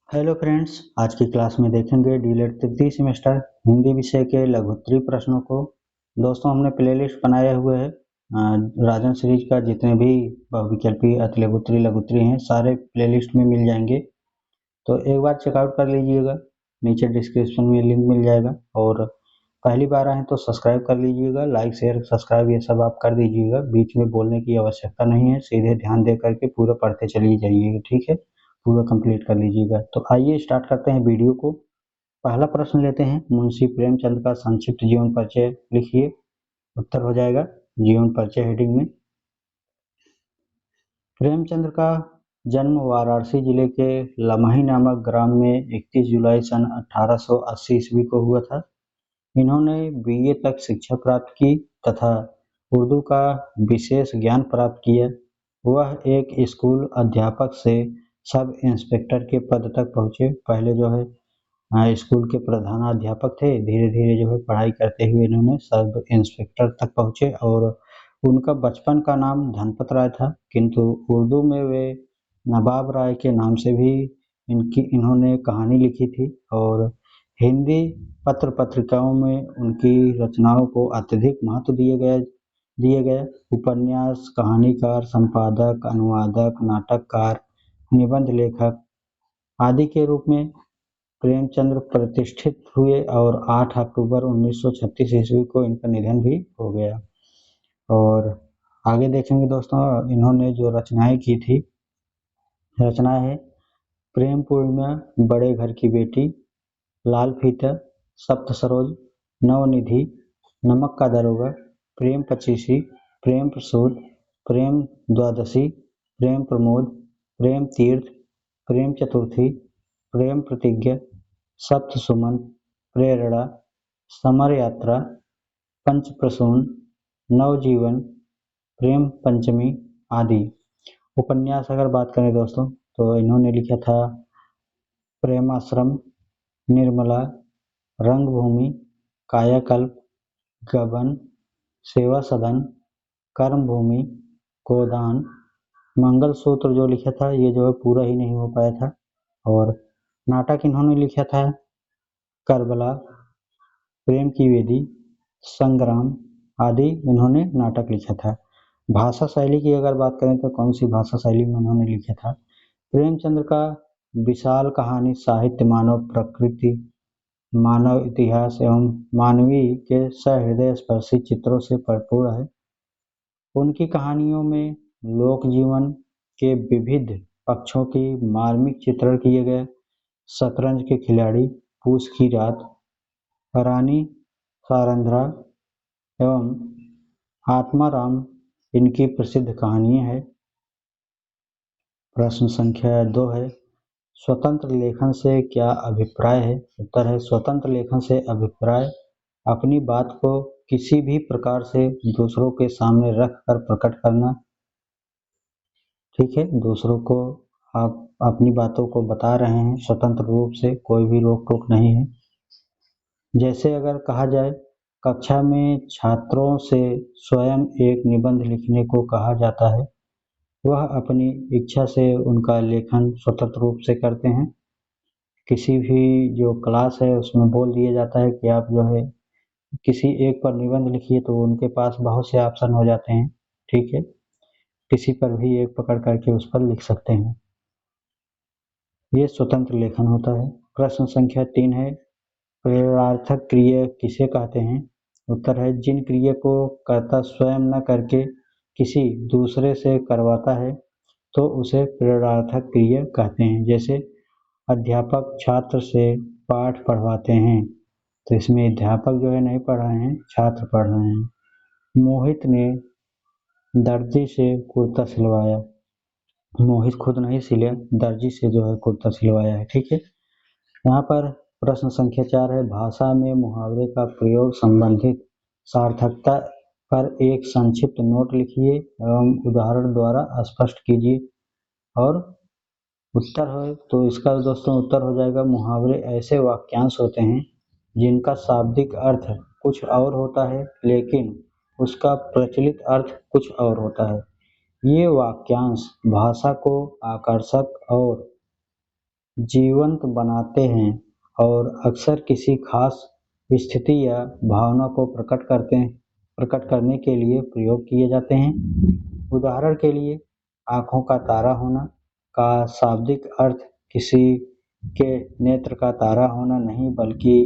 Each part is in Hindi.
हेलो फ्रेंड्स, आज की क्लास में देखेंगे डीएलएड तृतीय सेमेस्टर हिंदी विषय के लघुत्तरीय प्रश्नों को। दोस्तों, हमने प्लेलिस्ट बनाए हुए हैं राजन सीरीज का। जितने भी बहुविकल्पी अति लघुत्तरीय लघुत्तरीय हैं सारे प्लेलिस्ट में मिल जाएंगे, तो एक बार चेकआउट कर लीजिएगा। नीचे डिस्क्रिप्शन में लिंक मिल जाएगा। और पहली बार आए तो सब्सक्राइब कर लीजिएगा। लाइक शेयर सब्सक्राइब ये सब आप कर दीजिएगा। बीच में बोलने की आवश्यकता नहीं है, सीधे ध्यान दे करके पूरा पढ़ते चलिए जाइएगा। ठीक है, पूरा कंप्लीट कर लीजिएगा। तो आइए स्टार्ट करते हैं वीडियो को। पहला प्रश्न लेते हैं, मुंशी प्रेमचंद का संक्षिप्त जीवन परिचय लिखिए। उत्तर हो जाएगा जीवन परिचय हेडिंग में। प्रेमचंद का जन्म वाराणसी जिले के लमही नामक ग्राम में 31 जुलाई सन 1880 ईस्वी को हुआ था। इन्होंने बीए तक शिक्षा प्राप्त की तथा उर्दू का विशेष ज्ञान प्राप्त किया। वह एक स्कूल अध्यापक से सब इंस्पेक्टर के पद तक पहुँचे। पहले जो है स्कूल के प्रधानाध्यापक थे, धीरे धीरे जो है पढ़ाई करते हुए इन्होंने सब इंस्पेक्टर तक पहुँचे। और उनका बचपन का नाम धनपत राय था, किंतु उर्दू में वे नवाब राय के नाम से भी इन्होंने कहानी लिखी थी। और हिंदी पत्र पत्रिकाओं में उनकी रचनाओं को अत्यधिक महत्व दिए गए। उपन्यास, कहानीकार, संपादक, अनुवादक, नाटककार, निबंध लेखक आदि के रूप में प्रेमचंद प्रतिष्ठित हुए। और 8 अक्टूबर 1936 ईस्वी को इनका निधन भी हो गया। और आगे देखेंगे दोस्तों, इन्होंने जो रचनाएं की थी, रचना है प्रेम पूर्णिमा, बड़े घर की बेटी, लाल फीता, सप्त सरोज, नवनिधि, नमक का दरोगा, प्रेम पचीसी, प्रेम प्रसूत, प्रेम द्वादशी, प्रेम प्रमोद, प्रेम तीर्थ, प्रेम चतुर्थी, प्रेम प्रतिज्ञा, सप्त सुमन, प्रेरणा, समर यात्रा, पंच प्रसून, नवजीवन, प्रेम पंचमी आदि। उपन्यास अगर बात करें दोस्तों, तो इन्होंने लिखा था प्रेमाश्रम, निर्मला, रंगभूमि, कायाकल्प, गबन, सेवा सदन, कर्मभूमि, गोदान, मंगलसूत्र जो लिखा था ये जो है पूरा ही नहीं हो पाया था। और नाटक इन्होंने लिखा था करबला, प्रेम की वेदी, संग्राम आदि इन्होंने नाटक लिखा था। भाषा शैली की अगर बात करें तो कौन सी भाषा शैली में उन्होंने लिखा था? प्रेमचंद का विशाल कहानी साहित्य मानव प्रकृति, मानव इतिहास एवं मानवीय के सहृदय स्पर्शी चित्रों से भरपूर है। उनकी कहानियों में लोक जीवन के विविध पक्षों की मार्मिक चित्रण किए गए। शतरंज के खिलाड़ी, पूस की रात, रानी सारंध्रा एवं आत्माराम इनकी प्रसिद्ध कहानियां हैं। प्रश्न संख्या 2 है, स्वतंत्र लेखन से क्या अभिप्राय है? उत्तर है स्वतंत्र लेखन से अभिप्राय अपनी बात को किसी भी प्रकार से दूसरों के सामने रख कर प्रकट करना। ठीक है, दूसरों को आप अपनी बातों को बता रहे हैं स्वतंत्र रूप से, कोई भी रोक टोक नहीं है। जैसे अगर कहा जाए कक्षा में छात्रों से स्वयं एक निबंध लिखने को कहा जाता है, वह अपनी इच्छा से उनका लेखन स्वतंत्र रूप से करते हैं। किसी भी जो क्लास है उसमें बोल दिया जाता है कि आप जो है किसी एक पर निबंध लिखिए, तो उनके पास बहुत से ऑप्शन हो जाते हैं। ठीक है, किसी पर भी एक पकड़ करके उस पर लिख सकते हैं। ये स्वतंत्र लेखन होता है। प्रश्न संख्या 3 है, प्रेरणार्थक क्रिया किसे कहते हैं? उत्तर है जिन क्रिया को कर्ता स्वयं न करके किसी दूसरे से करवाता है तो उसे प्रेरणार्थक क्रिया कहते हैं। जैसे अध्यापक छात्र से पाठ पढ़वाते हैं, तो इसमें अध्यापक जो है नहीं पढ़ रहे हैं, छात्र पढ़ रहे हैं। मोहित ने दर्जी से कुर्ता सिलवाया, मोहित खुद नहीं सिले, दर्जी से जो है कुर्ता सिलवाया है। ठीक है, यहाँ पर प्रश्न संख्या 4 है, भाषा में मुहावरे का प्रयोग संबंधित सार्थकता पर एक संक्षिप्त नोट लिखिए एवं उदाहरण द्वारा स्पष्ट कीजिए। और उत्तर है तो इसका दोस्तों उत्तर हो जाएगा मुहावरे ऐसे वाक्यांश होते हैं जिनका शाब्दिक अर्थ कुछ और होता है लेकिन उसका प्रचलित अर्थ कुछ और होता है। ये वाक्यांश भाषा को आकर्षक और जीवंत बनाते हैं और अक्सर किसी खास स्थिति या भावना को प्रकट करने के लिए प्रयोग किए जाते हैं। उदाहरण के लिए, आँखों का तारा होना का शाब्दिक अर्थ किसी के नेत्र का तारा होना नहीं, बल्कि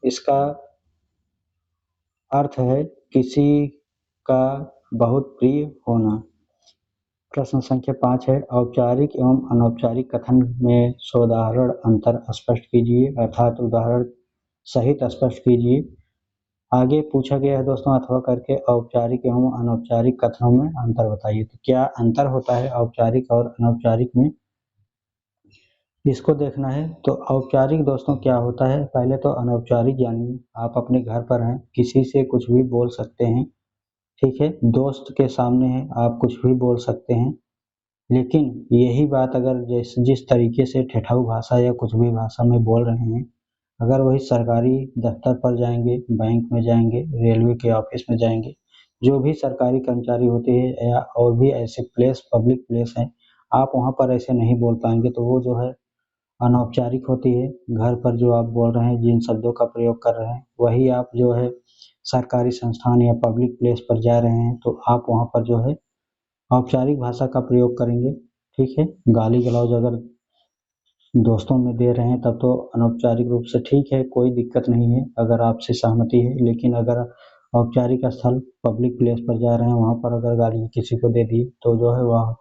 इसका अर्थ है किसी का बहुत प्रिय होना। प्रश्न संख्या 5 है, औपचारिक एवं अनौपचारिक कथन में सोदाहरण अंतर स्पष्ट कीजिए, अर्थात उदाहरण सहित स्पष्ट कीजिए। आगे पूछा गया है दोस्तों, अथवा करके औपचारिक एवं अनौपचारिक कथनों में अंतर बताइए। तो क्या अंतर होता है औपचारिक और अनौपचारिक में, इसको देखना है। तो औपचारिक दोस्तों क्या होता है, पहले तो अनौपचारिक जानिए। आप अपने घर पर हैं, किसी से कुछ भी बोल सकते हैं, ठीक है, दोस्त के सामने है, आप कुछ भी बोल सकते हैं। लेकिन यही बात अगर जिस तरीके से ठेठाऊ भाषा या कुछ भी भाषा में बोल रहे हैं, अगर वही सरकारी दफ्तर पर जाएंगे, बैंक में जाएंगे, रेलवे के ऑफिस में जाएंगे, जो भी सरकारी कर्मचारी होते हैं या और भी ऐसे पब्लिक प्लेस हैं, आप वहाँ पर ऐसे नहीं बोल पाएंगे, तो वो जो है अनौपचारिक होती है। घर पर जो आप बोल रहे हैं, जिन शब्दों का प्रयोग कर रहे हैं, वही आप जो है सरकारी संस्थान या पब्लिक प्लेस पर जा रहे हैं, तो आप वहाँ पर जो है औपचारिक भाषा का प्रयोग करेंगे, ठीक है। गाली गलौज अगर दोस्तों में दे रहे हैं तब तो अनौपचारिक रूप से ठीक है, कोई दिक्कत नहीं है अगर आपसे सहमति है। लेकिन अगर औपचारिक स्थल पब्लिक प्लेस पर जा रहे हैं, वहाँ पर अगर गाली किसी को दे दी तो जो है वह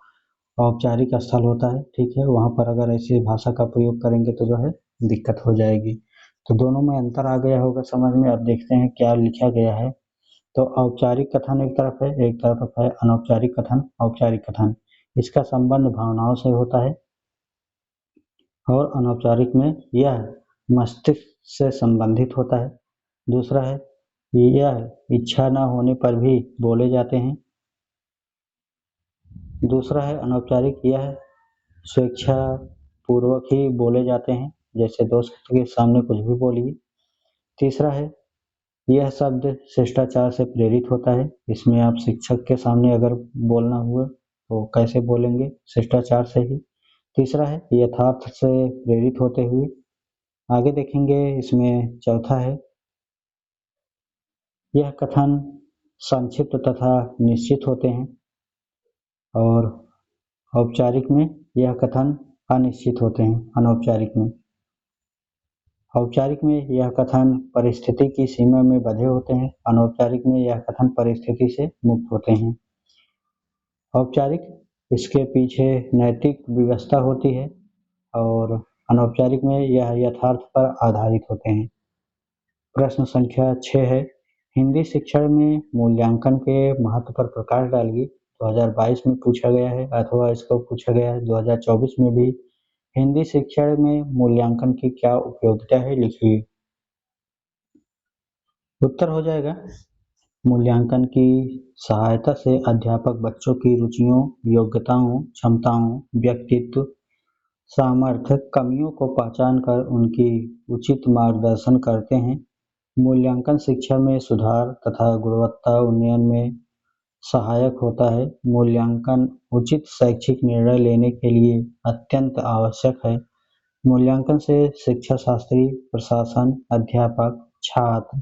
औपचारिक स्थल होता है, ठीक है। वहाँ पर अगर ऐसी भाषा का प्रयोग करेंगे तो जो है दिक्कत हो जाएगी। तो दोनों में अंतर आ गया होगा समझ में। अब देखते हैं क्या लिखा गया है। तो औपचारिक कथन एक तरफ है, एक तरफ है अनौपचारिक कथन। औपचारिक कथन, इसका संबंध भावनाओं से होता है, और अनौपचारिक में यह मस्तिष्क से संबंधित होता है। दूसरा है, यह इच्छा न होने पर भी बोले जाते हैं। दूसरा है अनौपचारिक, यह स्वेच्छा पूर्वक ही बोले जाते हैं, जैसे दोस्त के सामने कुछ भी बोलिए। तीसरा है, यह शब्द शिष्टाचार से प्रेरित होता है। इसमें आप शिक्षक के सामने अगर बोलना हुआ तो कैसे बोलेंगे, शिष्टाचार से ही। तीसरा है यथार्थ से प्रेरित होते हुए। आगे देखेंगे, इसमें चौथा है, यह कथन संक्षिप्त तथा निश्चित होते हैं। और औपचारिक में यह कथन अनिश्चित होते हैं। अनौपचारिक में, औपचारिक में यह कथन परिस्थिति की सीमा में बंधे होते हैं, अनौपचारिक में यह कथन परिस्थिति से मुक्त होते हैं। औपचारिक, इसके पीछे नैतिक व्यवस्था होती है, और अनौपचारिक में यह यथार्थ पर आधारित होते हैं। प्रश्न संख्या 6 है, हिंदी शिक्षण में मूल्यांकन के महत्व पर प्रकाश डालिए। 2022 में पूछा गया है, अथवा इसको पूछा गया है 2024 में भी। हिंदी शिक्षण में मूल्यांकन की क्या उपयोगिता है, लिखिए। उत्तर हो जाएगा, मूल्यांकन की सहायता से अध्यापक बच्चों की रुचियों, योग्यताओं, क्षमताओं, व्यक्तित्व, सामर्थ्य, कमियों को पहचान कर उनकी उचित मार्गदर्शन करते हैं। मूल्यांकन शिक्षा में सुधार तथा गुणवत्ता उन्नयन में सहायक होता है। मूल्यांकन उचित शैक्षिक निर्णय लेने के लिए अत्यंत आवश्यक है। मूल्यांकन से शिक्षा शास्त्री, प्रशासन, अध्यापक, छात्र,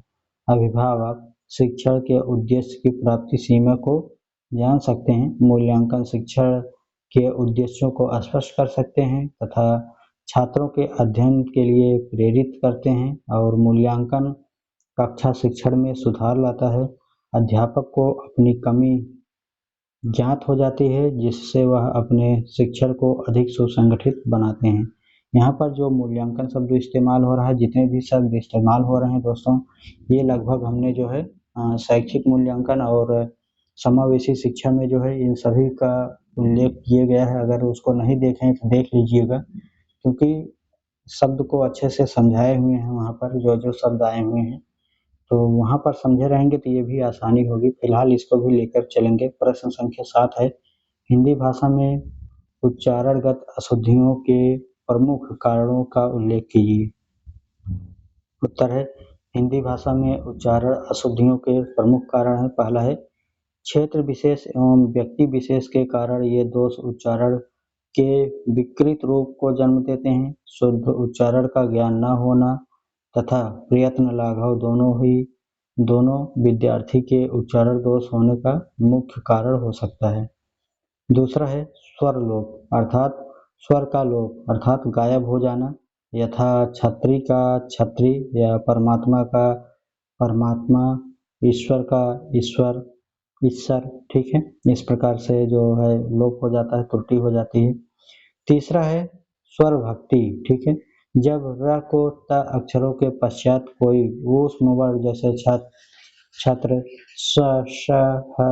अभिभावक शिक्षण के उद्देश्य की प्राप्ति सीमा को जान सकते हैं। मूल्यांकन शिक्षण के उद्देश्यों को स्पष्ट कर सकते हैं तथा छात्रों के अध्ययन के लिए प्रेरित करते हैं। और मूल्यांकन कक्षा शिक्षण में सुधार लाता है। अध्यापक को अपनी कमी ज्ञात हो जाती है, जिससे वह अपने शिक्षण को अधिक सुसंगठित बनाते हैं। यहाँ पर जो मूल्यांकन शब्द इस्तेमाल हो रहा है, जितने भी शब्द इस्तेमाल हो रहे हैं दोस्तों, ये लगभग हमने जो है शैक्षिक मूल्यांकन और समावेशी शिक्षा में जो है इन सभी का उल्लेख किया गया है। अगर उसको नहीं देखें तो देख लीजिएगा, क्योंकि शब्द को अच्छे से समझाए हुए हैं वहाँ पर, जो जो शब्द आए हुए हैं, तो वहाँ पर समझे रहेंगे तो ये भी आसानी होगी। फिलहाल इसको भी लेकर चलेंगे। प्रश्न संख्या 7 है, हिंदी भाषा में उच्चारणगत अशुद्धियों के प्रमुख कारणों का उल्लेख कीजिए। उत्तर है, हिंदी भाषा में उच्चारण अशुद्धियों के प्रमुख कारण है। पहला है, क्षेत्र विशेष एवं व्यक्ति विशेष के कारण ये दोष उच्चारण के विकृत रूप को जन्म देते हैं। शुद्ध उच्चारण का ज्ञान न होना तथा प्रयत्न लाघव दोनों विद्यार्थी के उच्चारण दोष होने का मुख्य कारण हो सकता है। दूसरा है स्वर लोप अर्थात स्वर का लोप अर्थात गायब हो जाना, यथा छत्री का छत्री या परमात्मा का परमात्मा, ईश्वर का ईश्वर ईश्वर। ठीक है, इस प्रकार से जो है लोप हो जाता है, त्रुटि हो जाती है। तीसरा है स्वर भक्ति। ठीक है, जब र को त अक्षरों के पश्चात कोई ऊष्म वर्ण जैसे छत्र स श ह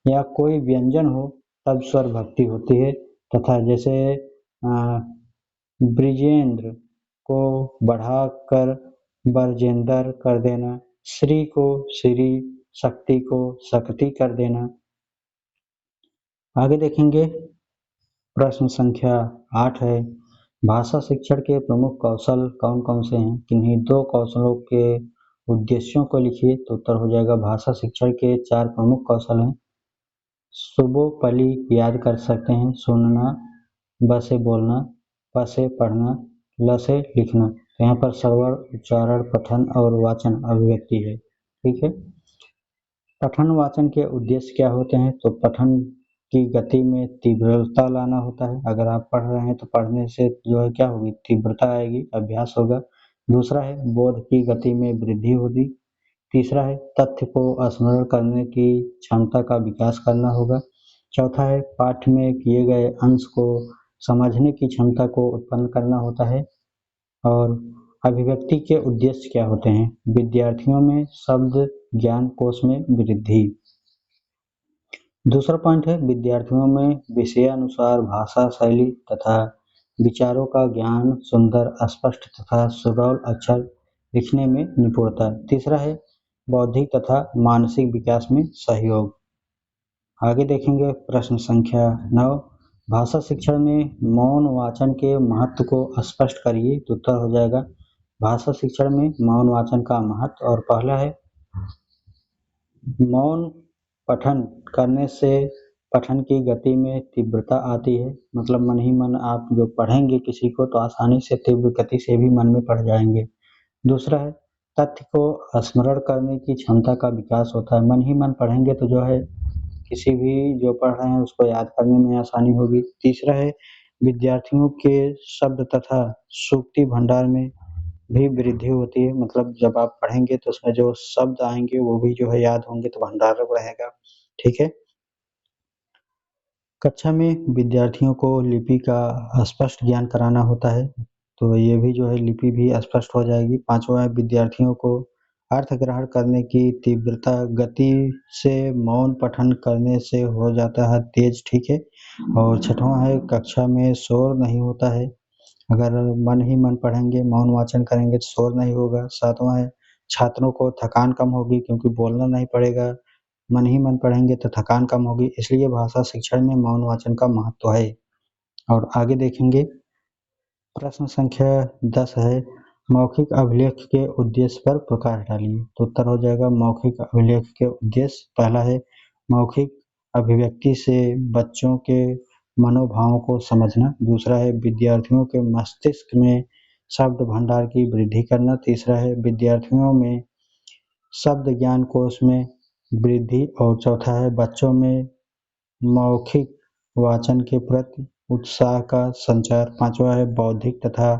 या कोई व्यंजन हो तब स्वर भक्ति होती है। तथा जैसे ब्रिजेंद्र को बढ़ाकर बरजेंदर कर देना, श्री को श्री, शक्ति को शक्ति कर देना। आगे देखेंगे प्रश्न संख्या 8 है, भाषा शिक्षण के प्रमुख कौशल कौन कौन से हैं? किन्हीं दो कौशलों के उद्देश्यों को लिखिए। तो उत्तर हो जाएगा भाषा शिक्षण के 4 प्रमुख कौशल हैं। सुबोपली याद कर सकते हैं, सुनना, ब से बोलना, प से पढ़ना, ल से लिखना। तो यहाँ पर श्रवण, उच्चारण, पठन और वाचन अभिव्यक्ति है। ठीक है, पठन वाचन के उद्देश्य क्या होते हैं? तो पठन की गति में तीव्रता लाना होता है। अगर आप पढ़ रहे हैं तो पढ़ने से जो है क्या होगी, तीव्रता आएगी, अभ्यास होगा। दूसरा है बोध की गति में वृद्धि होगी। तीसरा है तथ्य को स्मरण करने की क्षमता का विकास करना होगा। चौथा है पाठ में किए गए अंश को समझने की क्षमता को उत्पन्न करना होता है। और अभिव्यक्ति के उद्देश्य क्या होते हैं? विद्यार्थियों में शब्द ज्ञान कोश में वृद्धि। दूसरा पॉइंट है विद्यार्थियों में विषयानुसार भाषा शैली तथा विचारों का ज्ञान, सुंदर, स्पष्ट तथा सुडौल अक्षर लिखने में निपुणता। तीसरा है बौद्धिक तथा मानसिक विकास में सहयोग। आगे देखेंगे प्रश्न संख्या 9, भाषा शिक्षण में मौन वाचन के महत्व को स्पष्ट करिए। तो उत्तर हो जाएगा भाषा शिक्षण में मौन वाचन का महत्व। और पहला है मौन पठन करने से पठन की गति में तीव्रता आती है। मतलब मन ही मन आप जो पढ़ेंगे किसी को तो आसानी से तीव्र गति से भी मन में पढ़ जाएंगे। दूसरा है तथ्य को स्मरण करने की क्षमता का विकास होता है। मन ही मन पढ़ेंगे तो जो है किसी भी जो पढ़ रहे हैं उसको याद करने में आसानी होगी। तीसरा है विद्यार्थियों के शब्द तथा सूक्ति भंडार में भी वृद्धि होती है। मतलब जब आप पढ़ेंगे तो उसमें जो शब्द आएंगे वो भी जो है याद होंगे तो भंडार रहेगा। ठीक है, कक्षा में विद्यार्थियों को लिपि का स्पष्ट ज्ञान कराना होता है, तो ये भी जो है लिपि भी स्पष्ट हो जाएगी। पांचवा है विद्यार्थियों को अर्थ ग्रहण करने की तीव्रता गति से मौन पठन करने से हो जाता है तेज। ठीक है, और छठवां है कक्षा में शोर नहीं होता है। अगर मन ही मन पढ़ेंगे, मौन वाचन करेंगे तो शोर नहीं होगा। सातवां है छात्रों को थकान कम होगी क्योंकि बोलना नहीं पड़ेगा। मन ही मन पढ़ेंगे तो थकान कम होगी, इसलिए भाषा शिक्षण में मौन वाचन का महत्व है। और आगे देखेंगे प्रश्न संख्या 10 है मौखिक अभिलेख के उद्देश्य पर प्रकाश डालिए। तो उत्तर हो जाएगा मौखिक अभिलेख के उद्देश्य। पहला है मौखिक अभिव्यक्ति से बच्चों के मनोभावों को समझना। दूसरा है विद्यार्थियों के मस्तिष्क में शब्द भंडार की वृद्धि करना। तीसरा है विद्यार्थियों में शब्द ज्ञान कोश में वृद्धि। और चौथा है बच्चों में मौखिक वाचन के प्रति उत्साह का संचार। पांचवा है बौद्धिक तथा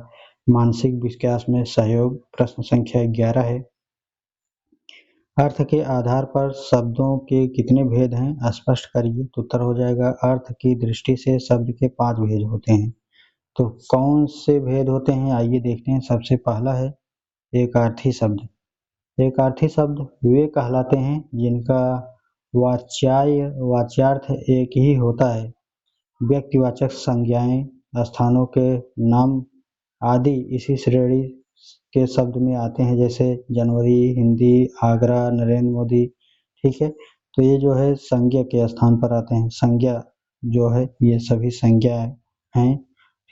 मानसिक विकास में सहयोग। प्रश्न संख्या 11 है अर्थ के आधार पर शब्दों के कितने भेद हैं स्पष्ट करिए। तो उत्तर हो जाएगा अर्थ की दृष्टि से शब्द के 5 भेद होते हैं। तो कौन से भेद होते हैं आइए देखते हैं। सबसे पहला है एकार्थी शब्द। एकार्थी शब्द वे कहलाते हैं जिनका वाच्यार्थ एक ही होता है। व्यक्तिवाचक संज्ञाएं, स्थानों के नाम आदि इसी श्रेणी के शब्द में आते हैं, जैसे जनवरी, हिंदी, आगरा, नरेंद्र मोदी। ठीक है, तो ये जो है संज्ञा के स्थान पर आते हैं। संज्ञा जो है ये सभी संज्ञा हैं।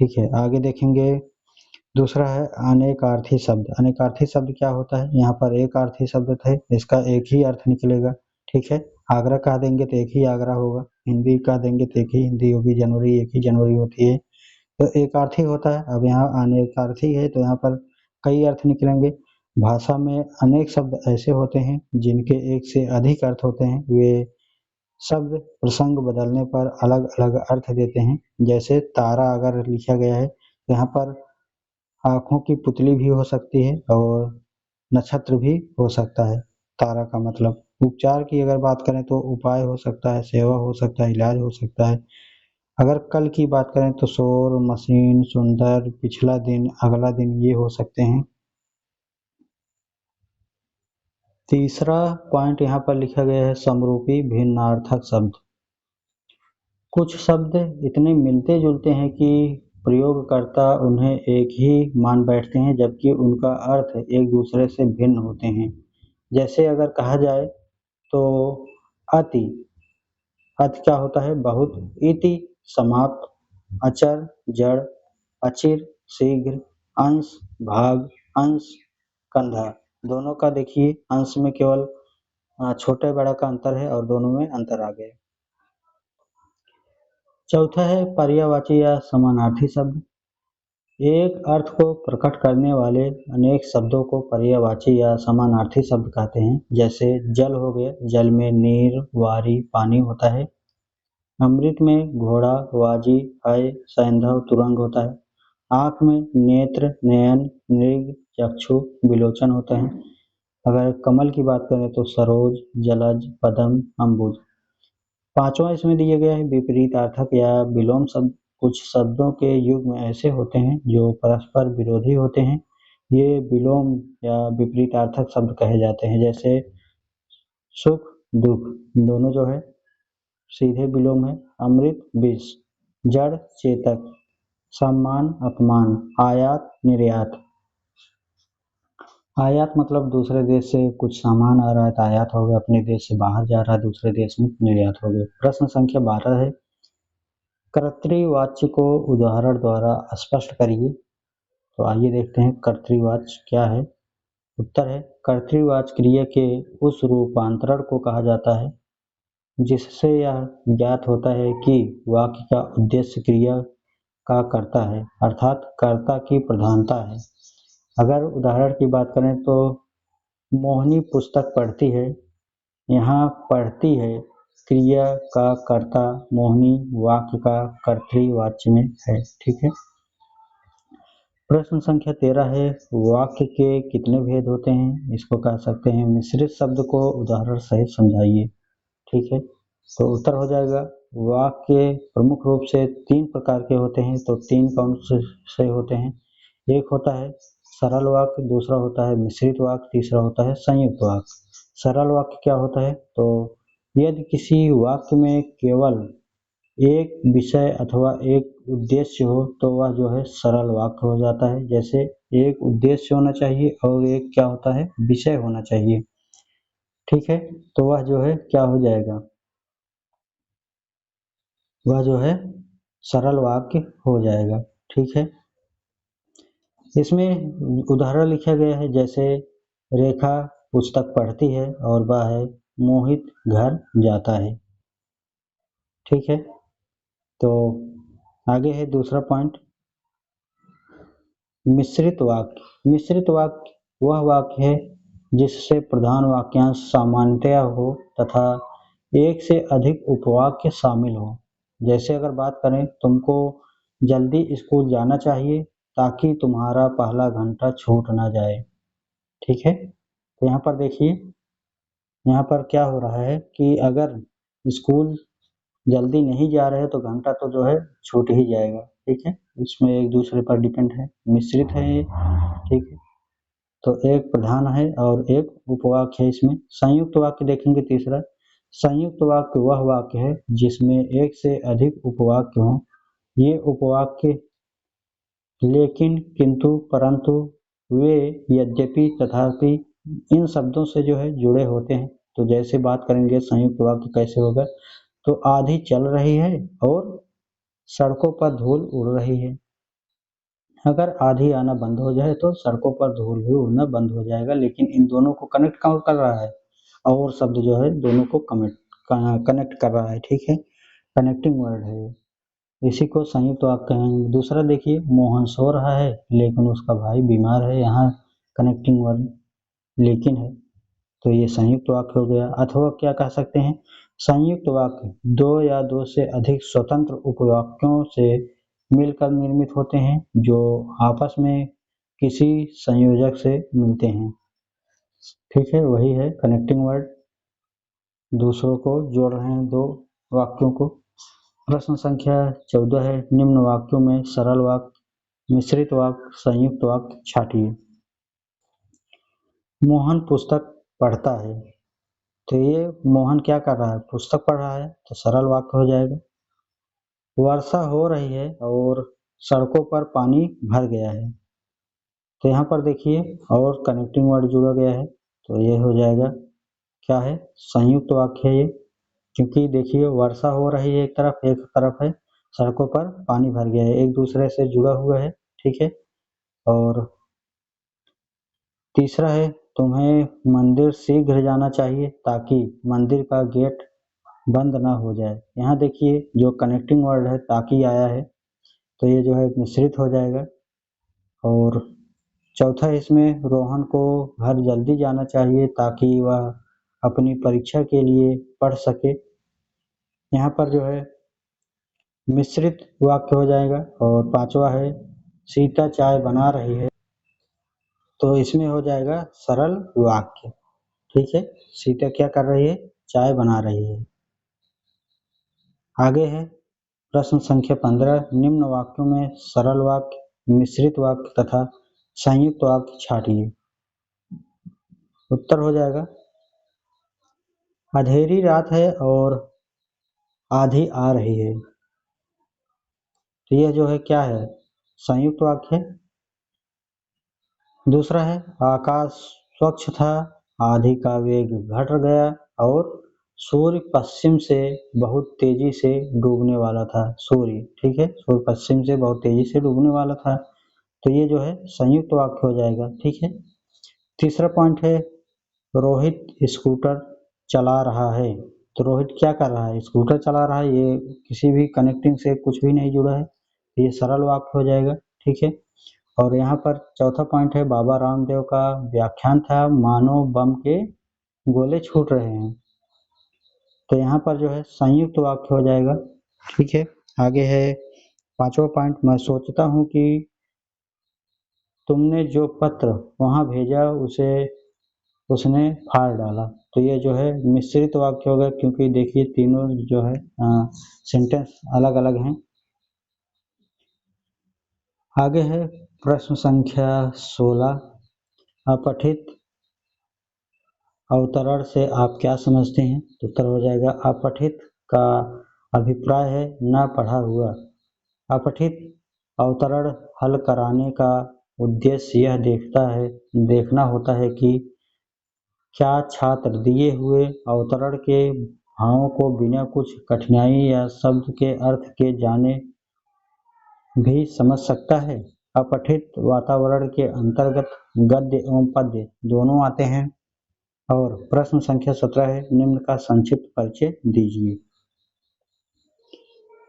ठीक है, आगे देखेंगे दूसरा है अनेकार्थी शब्द। अनेकार्थी शब्द क्या होता है? यहाँ पर एक अर्थी शब्द थे, इसका एक ही अर्थ निकलेगा। ठीक है, आगरा कह देंगे तो एक ही आगरा होगा, हिंदी कह देंगे तो एक ही हिंदी होगी, जनवरी एक ही जनवरी होती है। तो एक अर्थी होता है। अब यहाँ अनेकार्थी है तो यहाँ पर कई अर्थ निकलेंगे। भाषा में अनेक शब्द ऐसे होते हैं जिनके एक से अधिक अर्थ होते हैं। वे शब्द प्रसंग बदलने पर अलग अलग अर्थ देते हैं। जैसे तारा अगर लिखा गया है तो यहाँ पर आँखों की पुतली भी हो सकती है और नक्षत्र भी हो सकता है। तारा का मतलब उपचार की अगर बात करें तो उपाय हो सकता है, सेवा हो सकता है, इलाज हो सकता है। अगर कल की बात करें तो शोर, मशीन, सुंदर, पिछला दिन, अगला दिन ये हो सकते हैं। तीसरा पॉइंट यहाँ पर लिखा गया है समरूपी भिन्नार्थक शब्द। कुछ शब्द इतने मिलते जुलते हैं कि प्रयोगकर्ता उन्हें एक ही मान बैठते हैं जबकि उनका अर्थ एक दूसरे से भिन्न होते हैं। जैसे अगर कहा जाए तो अति, अति क्या होता है बहुत, इति समाप्त, अचर जड़, अचिर शीघ्र, अंश भाग, अंश कंधा। दोनों का देखिए अंश में केवल छोटे बड़ा का अंतर है और दोनों में अंतर आ गया। चौथा है पर्यायवाची या समानार्थी शब्द। एक अर्थ को प्रकट करने वाले अनेक शब्दों को पर्यायवाची या समानार्थी शब्द कहते हैं। जैसे जल हो गया, जल में नीर, वारी, पानी होता है। अमृत में घोड़ा, वाजी, हय, सैंधव, तुरंग होता है। आँख में नेत्र, नयन, मृग, चक्षु, विलोचन होता है। अगर कमल की बात करें तो सरोज, जलज, पद्म, अम्बुज। पांचवा इसमें दिया गया है विपरीतार्थक या विलोम शब्द। कुछ शब्दों के युग्म ऐसे होते हैं जो परस्पर विरोधी होते हैं। ये विलोम या विपरीतार्थक शब्द कहे जाते हैं। जैसे सुख, दुख, दोनों जो है सीधे विलोम है। अमृत, विष, जड़, चेतक, सम्मान, अपमान, आयात, निर्यात। आयात मतलब दूसरे देश से कुछ सामान आ रहा है तो आयात हो गया, अपने देश से बाहर जा रहा है दूसरे देश में निर्यात हो गया। प्रश्न संख्या 12 है कर्तृवाच्य को उदाहरण द्वारा स्पष्ट करिए। तो आइए देखते हैं कर्तृवाच्य क्या है। उत्तर है कर्तृवाच्य क्रिया के उस रूपांतरण को कहा जाता है जिससे यह ज्ञात होता है कि वाक्य का उद्देश्य क्रिया का कर्ता है, अर्थात कर्ता की प्रधानता है। अगर उदाहरण की बात करें तो मोहिनी पुस्तक पढ़ती है, यहाँ पढ़ती है क्रिया का कर्ता मोहिनी वाक्य का कर्तृवाच्य में है। ठीक है। प्रश्न संख्या 13 है वाक्य के कितने भेद होते हैं। इसको कह सकते हैं मिश्रित शब्द को उदाहरण सहित समझाइए। ठीक है, तो उत्तर हो जाएगा वाक्य प्रमुख रूप से 3 प्रकार के होते हैं। तो 3 कौन से होते हैं। एक होता है सरल वाक्य, दूसरा होता है मिश्रित वाक्य, तीसरा होता है संयुक्त वाक्य। सरल वाक्य क्या होता है तो यदि किसी वाक्य में केवल एक विषय अथवा एक उद्देश्य हो तो वह जो है सरल वाक्य हो जाता है। जैसे एक उद्देश्य होना चाहिए और एक क्या होता है विषय होना चाहिए। ठीक है, तो वह जो है क्या हो जाएगा, वह जो है सरल वाक्य हो जाएगा। ठीक है, इसमें उदाहरण लिखा गया है जैसे रेखा पुस्तक पढ़ती है और वह है मोहित घर जाता है। ठीक है, तो आगे है दूसरा पॉइंट मिश्रित वाक्य। मिश्रित वाक्य वह वाक्य है जिससे प्रधान वाक्यांश सामान्यतया हो तथा एक से अधिक उपवाक्य शामिल हो। जैसे अगर बात करें तुमको जल्दी स्कूल जाना चाहिए ताकि तुम्हारा पहला घंटा छूट ना जाए। ठीक है, तो यहाँ पर देखिए यहाँ पर क्या हो रहा है कि अगर स्कूल जल्दी नहीं जा रहे तो घंटा तो जो है छूट ही जाएगा। ठीक है, इसमें एक दूसरे पर डिपेंड है, मिश्रित है ये। ठीक है, तो एक प्रधान है और एक उपवाक्य है। इसमें संयुक्त वाक्य देखेंगे तीसरा। संयुक्त वाक्य वह वाक्य है जिसमें एक से अधिक उपवाक्य हो। ये उपवाक्य लेकिन, किंतु, परंतु, वे, यद्यपि, तथापि इन शब्दों से जो है जुड़े होते हैं। तो जैसे बात करेंगे संयुक्त वाक्य कैसे होगा तो आधी चल रही है और सड़कों पर धूल उड़ रही है। अगर आधी आना बंद हो जाए तो सड़कों पर धूल भी उड़ना बंद हो जाएगा, लेकिन इन दोनों को कनेक्ट कौन कर रहा है और शब्द जो है दोनों को कनेक्ट कर रहा है। ठीक है, कनेक्टिंग वर्ड है। इसी को संयुक्त वाक्य कहेंगे। दूसरा देखिए, मोहन सो रहा है लेकिन उसका भाई बीमार है, यहाँ कनेक्टिंग वर्ड लेकिन है, तो ये संयुक्त वाक्य हो गया। अथवा क्या कह सकते हैं, संयुक्त वाक्य दो या दो से अधिक स्वतंत्र उपवाक्यों से मिलकर निर्मित होते हैं जो आपस में किसी संयोजक से मिलते हैं। ठीक है, वही है कनेक्टिंग वर्ड, दूसरों को जोड़ रहे हैं दो वाक्यों को। प्रश्न संख्या 14 है, निम्न वाक्यों में सरल वाक्य, मिश्रित वाक्य, संयुक्त वाक्य छांटिए। मोहन पुस्तक पढ़ता है, तो ये मोहन क्या कर रहा है, पुस्तक पढ़ रहा है, तो सरल वाक्य हो जाएगा। वर्षा हो रही है और सड़कों पर पानी भर गया है, तो यहाँ पर देखिए और कनेक्टिंग वर्ड जुड़ा गया है, तो ये हो जाएगा क्या है, संयुक्त वाक्य है ये, क्योंकि देखिए वर्षा हो रही है एक तरफ है, सड़कों पर पानी भर गया है, एक दूसरे से जुड़ा हुआ है। ठीक है, और तीसरा है, तुम्हें मंदिर शीघ्र जाना चाहिए ताकि मंदिर का गेट बंद ना हो जाए। यहाँ देखिए जो कनेक्टिंग वर्ड है ताकि आया है, तो ये जो है मिश्रित हो जाएगा। और चौथा, इसमें रोहन को घर जल्दी जाना चाहिए ताकि वह अपनी परीक्षा के लिए पढ़ सके, यहाँ पर जो है मिश्रित वाक्य हो जाएगा। और पांचवा है, सीता चाय बना रही है, तो इसमें हो जाएगा सरल वाक्य। ठीक है, सीता क्या कर रही है, चाय बना रही है। आगे है प्रश्न संख्या 15, निम्न वाक्यों में सरल वाक्य, मिश्रित वाक्य तथा संयुक्त वाक्य छांटिए। उत्तर हो जाएगा, अंधेरी रात है और आधी आ रही है, तो यह जो है क्या है, संयुक्त वाक्य है। दूसरा है, आकाश स्वच्छ था, आधी का वेग घट गया और सूर्य पश्चिम से बहुत तेजी से डूबने वाला था। सूर्य, ठीक है, सूर्य पश्चिम से बहुत तेजी से डूबने वाला था, तो ये जो है संयुक्त वाक्य हो जाएगा। ठीक है, तीसरा पॉइंट है, रोहित स्कूटर चला रहा है, तो रोहित क्या कर रहा है, स्कूटर चला रहा है, ये किसी भी कनेक्टिंग से कुछ भी नहीं जुड़ा है, ये सरल वाक्य हो जाएगा। ठीक है, और यहाँ पर चौथा पॉइंट है, बाबा रामदेव का व्याख्यान था, मानो बम के गोले छूट रहे हैं, तो यहाँ पर जो है संयुक्त वाक्य हो जाएगा। ठीक है, आगे है पांचवा पॉइंट, मैं सोचता हूँ कि तुमने जो पत्र वहां भेजा उसे उसने फाड़ डाला, तो ये जो है मिश्रित वाक्य होगा, क्योंकि देखिए तीनों जो है सेंटेंस अलग अलग हैं। आगे है प्रश्न संख्या 16, अपठित अवतरण से आप क्या समझते हैं, तो उत्तर हो जाएगा, अपठित का अभिप्राय है न पढ़ा हुआ। अपठित अवतरण हल कराने का उद्देश्य यह देखना होता है कि क्या छात्र दिए हुए अवतरण के भावों को बिना कुछ कठिनाई या शब्द के अर्थ के जाने भी समझ सकता है। अपठित वातावरण के अंतर्गत गद्य एवं पद्य दोनों आते हैं। और प्रश्न संख्या 17 है, निम्न का संक्षिप्त परिचय दीजिए।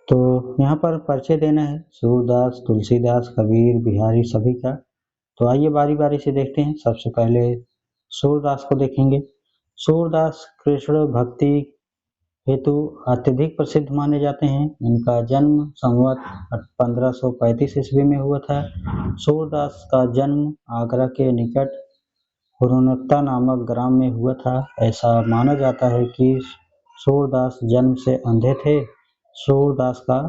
तो यहाँ पर परिचय देना है सूरदास, तुलसीदास, कबीर, बिहारी सभी का। तो आइए बारी बारी से देखते हैं। सबसे पहले सूरदास को देखेंगे। सूरदास कृष्ण भक्ति हेतु अत्यधिक प्रसिद्ध माने जाते हैं। इनका जन्म संवत 1535 ईस्वी में हुआ था। सूरदास का जन्म आगरा के निकट हुरनोत्ता नामक ग्राम में हुआ था। ऐसा माना जाता है कि सूरदास जन्म से अंधे थे। सूरदास का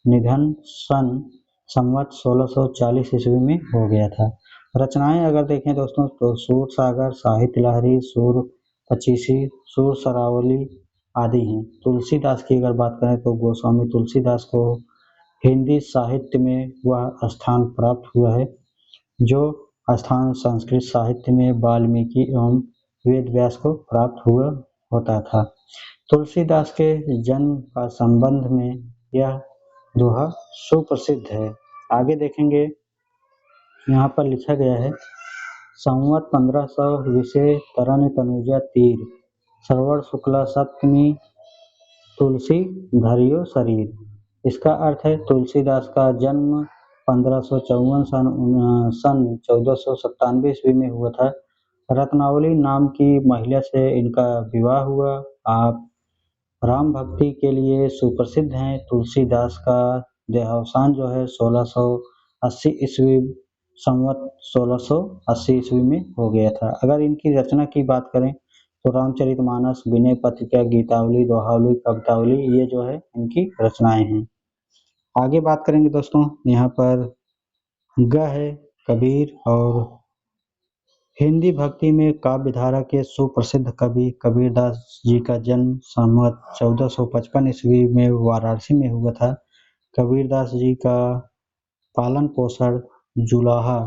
निधन संवत 1640 ईस्वी में हो गया था। रचनाएं अगर देखें दोस्तों, तो सूर सागर, साहित्य लहरी, सूर पचीसी, सूर सरावली आदि हैं। तुलसीदास की अगर बात करें तो गोस्वामी तुलसीदास को हिंदी साहित्य में वह स्थान प्राप्त हुआ है जो स्थान संस्कृत साहित्य में वाल्मीकि एवं वेद व्यास को प्राप्त हुआ होता था। तुलसीदास के जन्म का संबंध में यह दोहा सुप्रसिद्ध है। आगे देखेंगे, यहाँ पर लिखा गया है, संवत 1500 विषय तरन तनुजा तीर, श्रवण शुक्ला सप्तमी तुलसी धरियो शरीर। इसका अर्थ है तुलसीदास का जन्म 1554 सन 1497 ईस्वी में हुआ था। रत्नावली नाम की महिला से इनका विवाह हुआ। आप राम भक्ति के लिए सुप्रसिद्ध हैं। तुलसीदास का देहावसान जो है 1680 ईस्वी संवत 1680 ईस्वी में हो गया था। अगर इनकी रचना की बात करें तो रामचरितमानस, विनय पत्रिका, गीतावली, दोहावली, कवितावली, ये जो है इनकी रचनाएं हैं। आगे बात करेंगे दोस्तों, यहाँ पर ग है कबीर। और हिंदी भक्ति में काव्य धारा के सुप्रसिद्ध कवि कबीरदास जी का जन्म संवत 1455 ईस्वी में वाराणसी में हुआ था। कबीरदास जी का पालन पोषण जुलाहा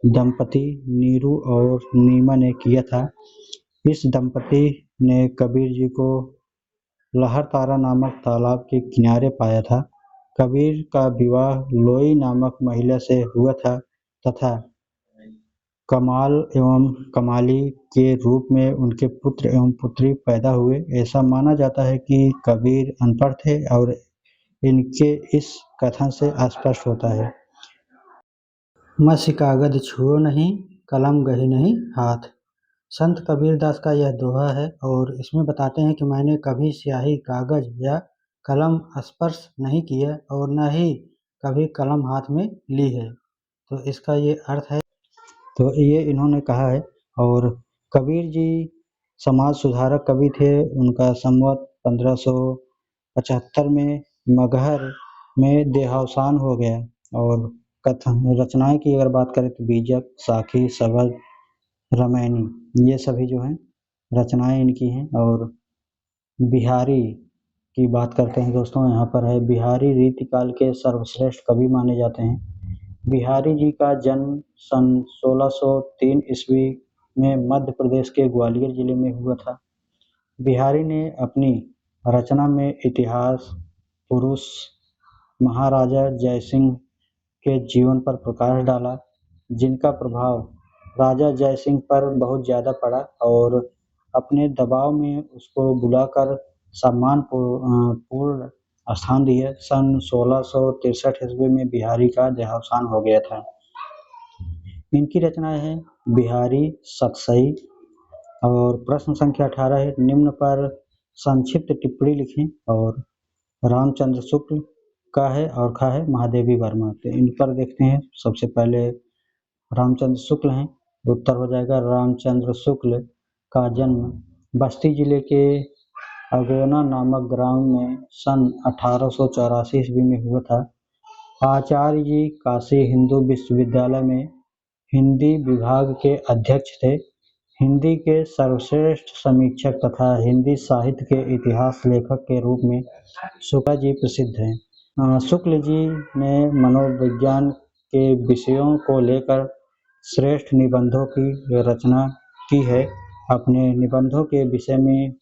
दंपति नीरू और नीमा ने किया था। इस दंपति ने कबीर जी को लहरतारा नामक तालाब के किनारे पाया था। कबीर का विवाह लोई नामक महिला से हुआ था तथा कमाल एवं कमाली के रूप में उनके पुत्र एवं पुत्री पैदा हुए। ऐसा माना जाता है कि कबीर अनपढ़ थे और इनके इस कथन से स्पष्ट होता है, मसी कागज छुओ नहीं, कलम गही नहीं हाथ। संत कबीरदास का यह दोहा है और इसमें बताते हैं कि मैंने कभी स्याही, कागज या कलम स्पर्श नहीं किया और न ही कभी कलम हाथ में ली है। तो इसका ये अर्थ है, तो ये इन्होंने कहा है। और कबीर जी समाज सुधारक कवि थे। उनका संवत 1575 में मगहर में देहावसान हो गया। और कथन रचनाएं की अगर बात करें तो बीजक, साखी, सबद, रामायणी, ये सभी जो हैं रचनाएं इनकी हैं। और बिहारी की बात करते हैं दोस्तों, यहाँ पर है बिहारी रीतिकाल के सर्वश्रेष्ठ कवि माने जाते हैं। बिहारी जी का जन्म सन 1603 ईस्वी में मध्य प्रदेश के ग्वालियर जिले में हुआ था। बिहारी ने अपनी रचना में इतिहास पुरुष महाराजा जयसिंह के जीवन पर प्रकाश डाला, जिनका प्रभाव राजा जयसिंह पर बहुत ज़्यादा पड़ा और अपने दबाव में उसको बुलाकर सम्मान पूर्ण स्थान दिए। सन 1663 ईस्वी में बिहारी का देहावसान हो गया था। इनकी रचनाएं हैं बिहारी सतसई। और प्रश्न संख्या 18 है, निम्न पर संक्षिप्त टिप्पणी लिखें। और रामचंद्र शुक्ल का है और खा है महादेवी वर्मा। तो इन पर देखते हैं। सबसे पहले रामचंद्र शुक्ल हैं, उत्तर हो जाएगा रामचंद्र शुक्ल का जन्म बस्ती जिले के अगोना नामक ग्राम में सन 1884 ईस्वी में हुआ था। आचार्य जी काशी हिंदू विश्वविद्यालय में हिंदी विभाग के अध्यक्ष थे। हिंदी के सर्वश्रेष्ठ समीक्षक तथा हिंदी साहित्य के इतिहास लेखक के रूप में शुक्ला जी प्रसिद्ध हैं। शुक्ल जी ने मनोविज्ञान के विषयों को लेकर श्रेष्ठ निबंधों की रचना की है। अपने निबंधों के विषय में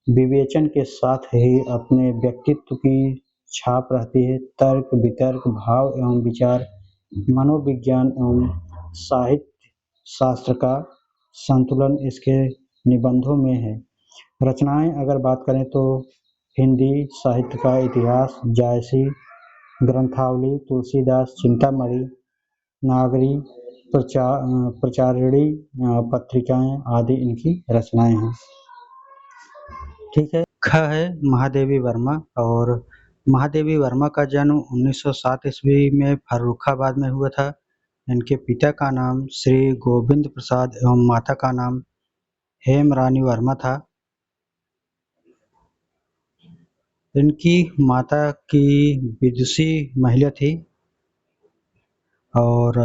विवेचन के साथ ही अपने व्यक्तित्व की छाप रहती है। तर्क वितर्क भाव एवं विचार मनोविज्ञान एवं साहित्य शास्त्र का संतुलन इसके निबंधों में है। रचनाएं अगर बात करें तो हिंदी साहित्य का इतिहास, जायसी ग्रंथावली, तुलसीदास चिंतामणि, नागरी प्रचारिणी पत्रिकाएं आदि इनकी रचनाएं हैं। ठीक है। ख है महादेवी वर्मा। और महादेवी वर्मा का जन्म 1907 ईस्वी में फर्रुखाबाद में हुआ था। इनके पिता का नाम श्री गोविंद प्रसाद एवं माता का नाम हेम रानी वर्मा था। इनकी माता की विदुषी महिला थी और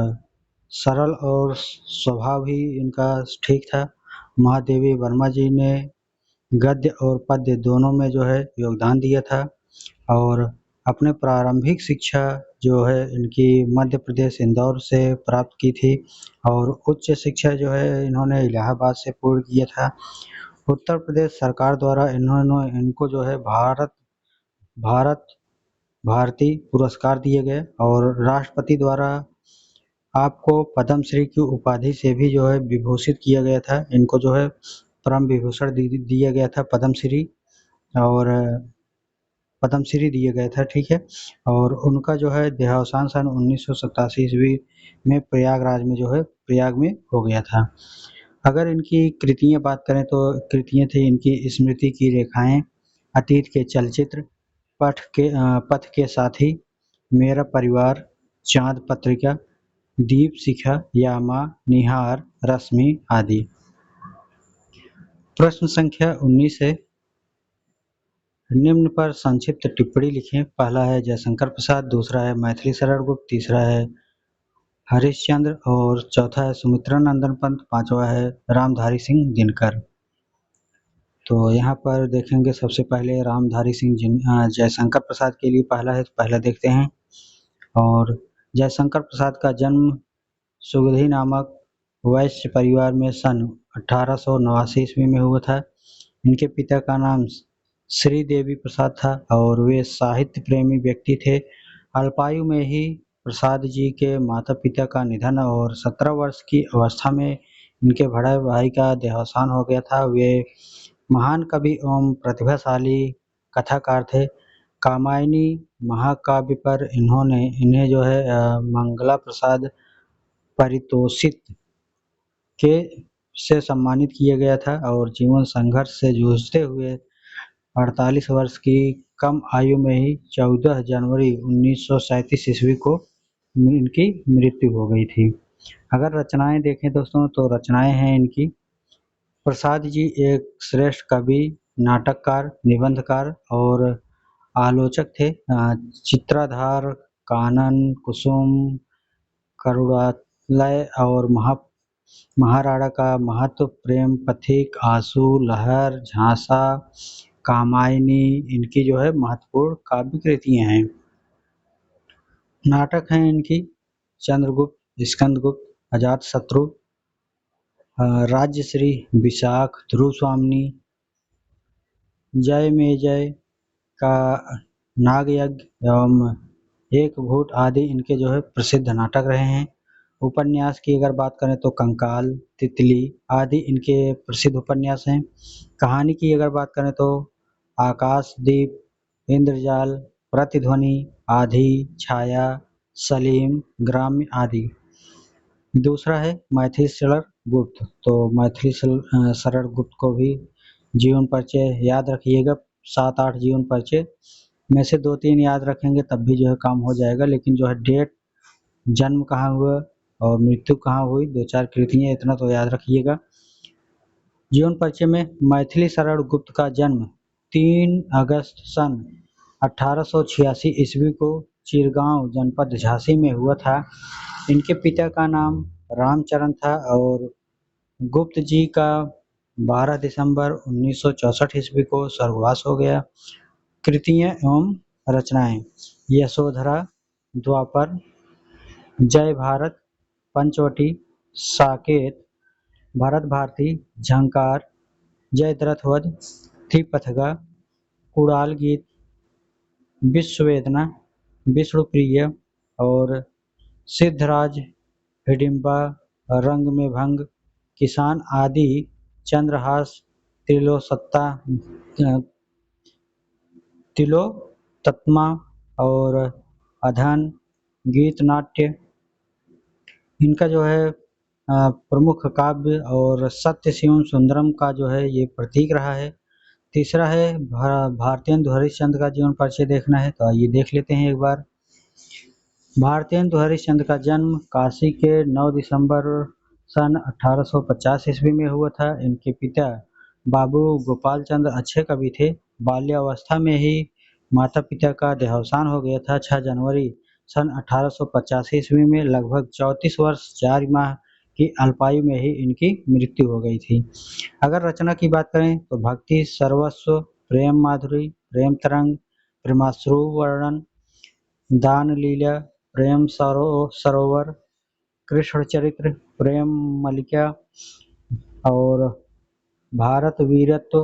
सरल और स्वभाव ही इनका ठीक था। महादेवी वर्मा जी ने गद्य और पद्य दोनों में जो है योगदान दिया था और अपने प्रारंभिक शिक्षा जो है इनकी मध्य प्रदेश इंदौर से प्राप्त की थी और उच्च शिक्षा जो है इन्होंने इलाहाबाद से पूर्ण किया था। उत्तर प्रदेश सरकार द्वारा इन्होंने इनको जो है भारती पुरस्कार दिए गए और राष्ट्रपति द्वारा आपको पद्मश्री की उपाधि से भी जो है विभूषित किया गया था। इनको जो है परम विभूषण दिया गया था पद्मश्री। और पद्मश्री दिया गया था, ठीक है। और उनका जो है देहावसान सन 1987 ईस्वी में प्रयागराज में जो है प्रयाग में हो गया था। अगर इनकी कृतियाँ बात करें तो कृतियाँ थी इनकी स्मृति की रेखाएं, अतीत के चलचित्र, पथ के साथी, मेरा परिवार, चांद पत्रिका, दीप शिखा, यामा, निहार, रश्मि आदि। प्रश्न संख्या 19 है, निम्न पर संक्षिप्त टिप्पणी लिखें। पहला है जयशंकर प्रसाद, दूसरा है मैथिली शरण गुप्त, तीसरा है हरिश्चंद्र और चौथा है सुमित्रा नंदन पंत, पांचवा है रामधारी सिंह दिनकर। तो यहाँ पर देखेंगे सबसे पहले रामधारी सिंह जयशंकर प्रसाद के लिए पहला है, तो पहला देखते हैं। और जयशंकर प्रसाद का जन्म सुगधि नामक वैश्य परिवार में सन 1889 ईस्वी में हुआ था। इनके पिता का नाम श्रीदेवी प्रसाद था और वे साहित्य प्रेमी व्यक्ति थे। अल्पायु में ही प्रसाद जी के माता पिता का निधन और 17 वर्ष की अवस्था में इनके बड़े भाई का देहावसान हो गया था। वे महान कवि एवं प्रतिभाशाली कथाकार थे। कामायनी महाकाव्य पर इन्हें जो है मंगला प्रसाद पारितोषिक के से सम्मानित किया गया था और जीवन संघर्ष से जूझते हुए 48 वर्ष की कम आयु में ही 14 जनवरी 1937 ईस्वी को इनकी मृत्यु हो गई थी। अगर रचनाएं देखें दोस्तों तो रचनाएं हैं इनकी, प्रसाद जी एक श्रेष्ठ कवि, नाटककार, निबंधकार और आलोचक थे। चित्राधार, कानन, कुसुम, करुणालय और महाराणा का महत्व, प्रेम पथिक, आंसू, लहर, झांसा, कामायनी इनकी जो है महत्वपूर्ण काव्य कृतियां हैं। नाटक हैं इनकी चंद्रगुप्त, स्कंदगुप्त, अजातशत्रु, राज्यश्री, विशाख, ध्रुव स्वामिनी, जय में जय का नागयज्ञ एवं एक भूत आदि इनके जो है प्रसिद्ध नाटक रहे हैं। उपन्यास की अगर बात करें तो कंकाल, तितली आदि इनके प्रसिद्ध उपन्यास हैं। कहानी की अगर बात करें तो आकाशदीप, इंद्रजाल, प्रतिध्वनि, आधी, छाया, सलीम, ग्राम्य आदि। दूसरा है मैथिली शरण गुप्त, तो मैथिली शरण गुप्त को भी जीवन परिचय याद रखिएगा। 7-8 जीवन परिचय में से 2-3 याद रखेंगे तब भी जो है काम हो जाएगा, लेकिन जो है डेट, जन्म कहाँ हुआ और मृत्यु कहाँ हुई, 2-4 कृतियाँ इतना तो याद रखिएगा। जीवन परिचय में मैथिली शरण गुप्त का जन्म 3 अगस्त सन 1886 ईस्वी को चिरगांव जनपद झांसी में हुआ था। इनके पिता का नाम रामचरण था और गुप्त जी का 12 दिसंबर 1964 ईस्वी को स्वर्गवास हो गया। कृतियाँ एवं रचनाएं, यशोधरा, द्वापर, जय भारत, पंचवटी, साकेत, भारत भारती, झंकार, जयद्रथ वध, त्रिपथगा, कुड़ाल गीत, विश्ववेदना, विष्णुप्रिय और सिद्धराज, हिडिंबा, रंग में भंग, किसान आदि, चंद्रहास, तिलोसत्ता, तिलोत्तमा और अधन, गीत नाट्य इनका जो है प्रमुख काव्य और सत्य शिवम सुंदरम का जो है ये प्रतीक रहा है। तीसरा है भारतेंदु हरिश्चंद्र का जीवन परिचय देखना है, तो आइए देख लेते हैं एक बार। भारतेंदु हरिश्चंद्र का जन्म काशी के 9 दिसंबर सन 1850 ईस्वी में हुआ था। इनके पिता बाबू गोपाल चंद्र अच्छे कवि थे। बाल्यावस्था में ही माता पिता का देहावसान हो गया था 6 जनवरी सन 1885 ईस्वी में। लगभग 34 वर्ष 4 माह की अल्पायु में ही इनकी मृत्यु हो गई थी। अगर रचना की बात करें तो भक्ति सर्वस्व, प्रेम माधुरी, प्रेम तरंग, प्रेमाश्रु वर्णन, दान लीला, प्रेम सरोवर, कृष्ण चरित्र, प्रेम मलिका और भारत वीरत्व,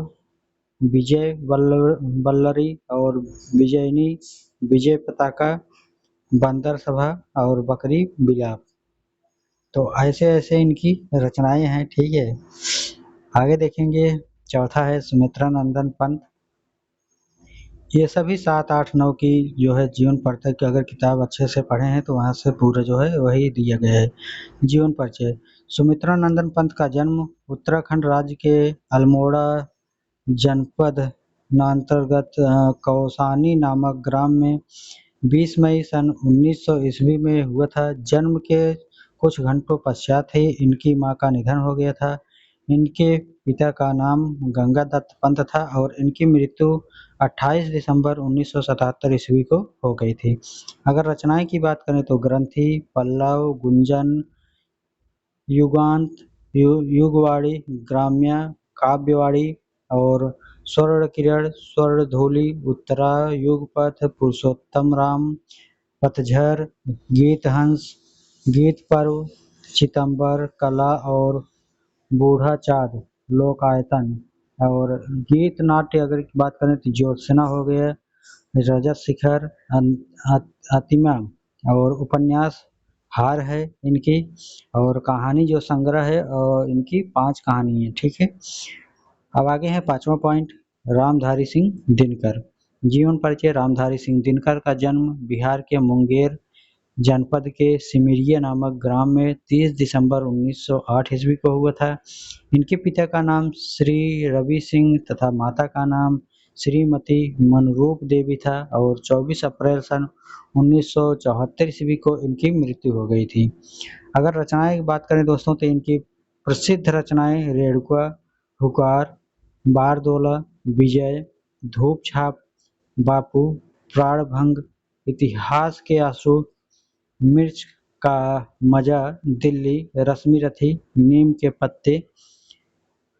विजय वल्लरी और विजयनी, विजय पताका, बंदर सभा और बकरी बिलाप। तो ऐसे ऐसे इनकी रचनाएं हैं, ठीक है। आगे देखेंगे, चौथा है सुमित्रा नंदन पंत। ये सभी 7, 8, 9 की जो है जीवन परिचय की अगर किताब अच्छे से पढ़े हैं तो वहाँ से पूरा जो है वही दिया गया है। जीवन परिचय। सुमित्रा नंदन पंत का जन्म उत्तराखंड राज्य के अल्मोड़ा जनपद अंतर्गत कौसानी नामक ग्राम में 20 मई सन 1900 ईस्वी में हुआ था। जन्म के कुछ घंटों पश्चात ही इनकी मां का निधन हो गया था। इनके पिता का नाम गंगादत्त पंत था और इनकी मृत्यु 28 दिसंबर 1977 ईस्वी को हो गई थी। अगर रचनाएं की बात करें तो ग्रंथि, पल्लव, गुंजन, युगांत, युगवाणी, ग्राम्य, काव्यवाणी और स्वर्ण किरण, स्वर्णधूलि, उत्तरा, युगपथ, पुरुषोत्तम राम, पतझर, गीतहंस, गीत पर्व, चितंबर, कला और बूढ़ा चाँद, लोकायतन और गीत नाट्य अगर की बात करें तो ज्योत्सना हो गया, रजत शिखर, अतिमा और उपन्यास हार है इनकी और कहानी जो संग्रह है इनकी 5 कहानी है। ठीक है। अब आगे है 5वां पॉइंट, रामधारी सिंह दिनकर। जीवन परिचय। रामधारी सिंह दिनकर का जन्म बिहार के मुंगेर जनपद के सिमरिया नामक ग्राम में 30 दिसंबर 1908 ईस्वी को हुआ था। इनके पिता का नाम श्री रवि सिंह तथा माता का नाम श्रीमती मनरूप देवी था और 24 अप्रैल सन 1974 ईस्वी को इनकी मृत्यु हो गई थी। अगर रचनाएं की बात करें दोस्तों तो इनकी प्रसिद्ध रचनाएं रेणुका, हुकार, बारदोला, विजय, धूप छाप, बापू, प्राणभंग, इतिहास के आंसू, मिर्च का मजा, दिल्ली, रश्मि रथी, नीम के पत्ते,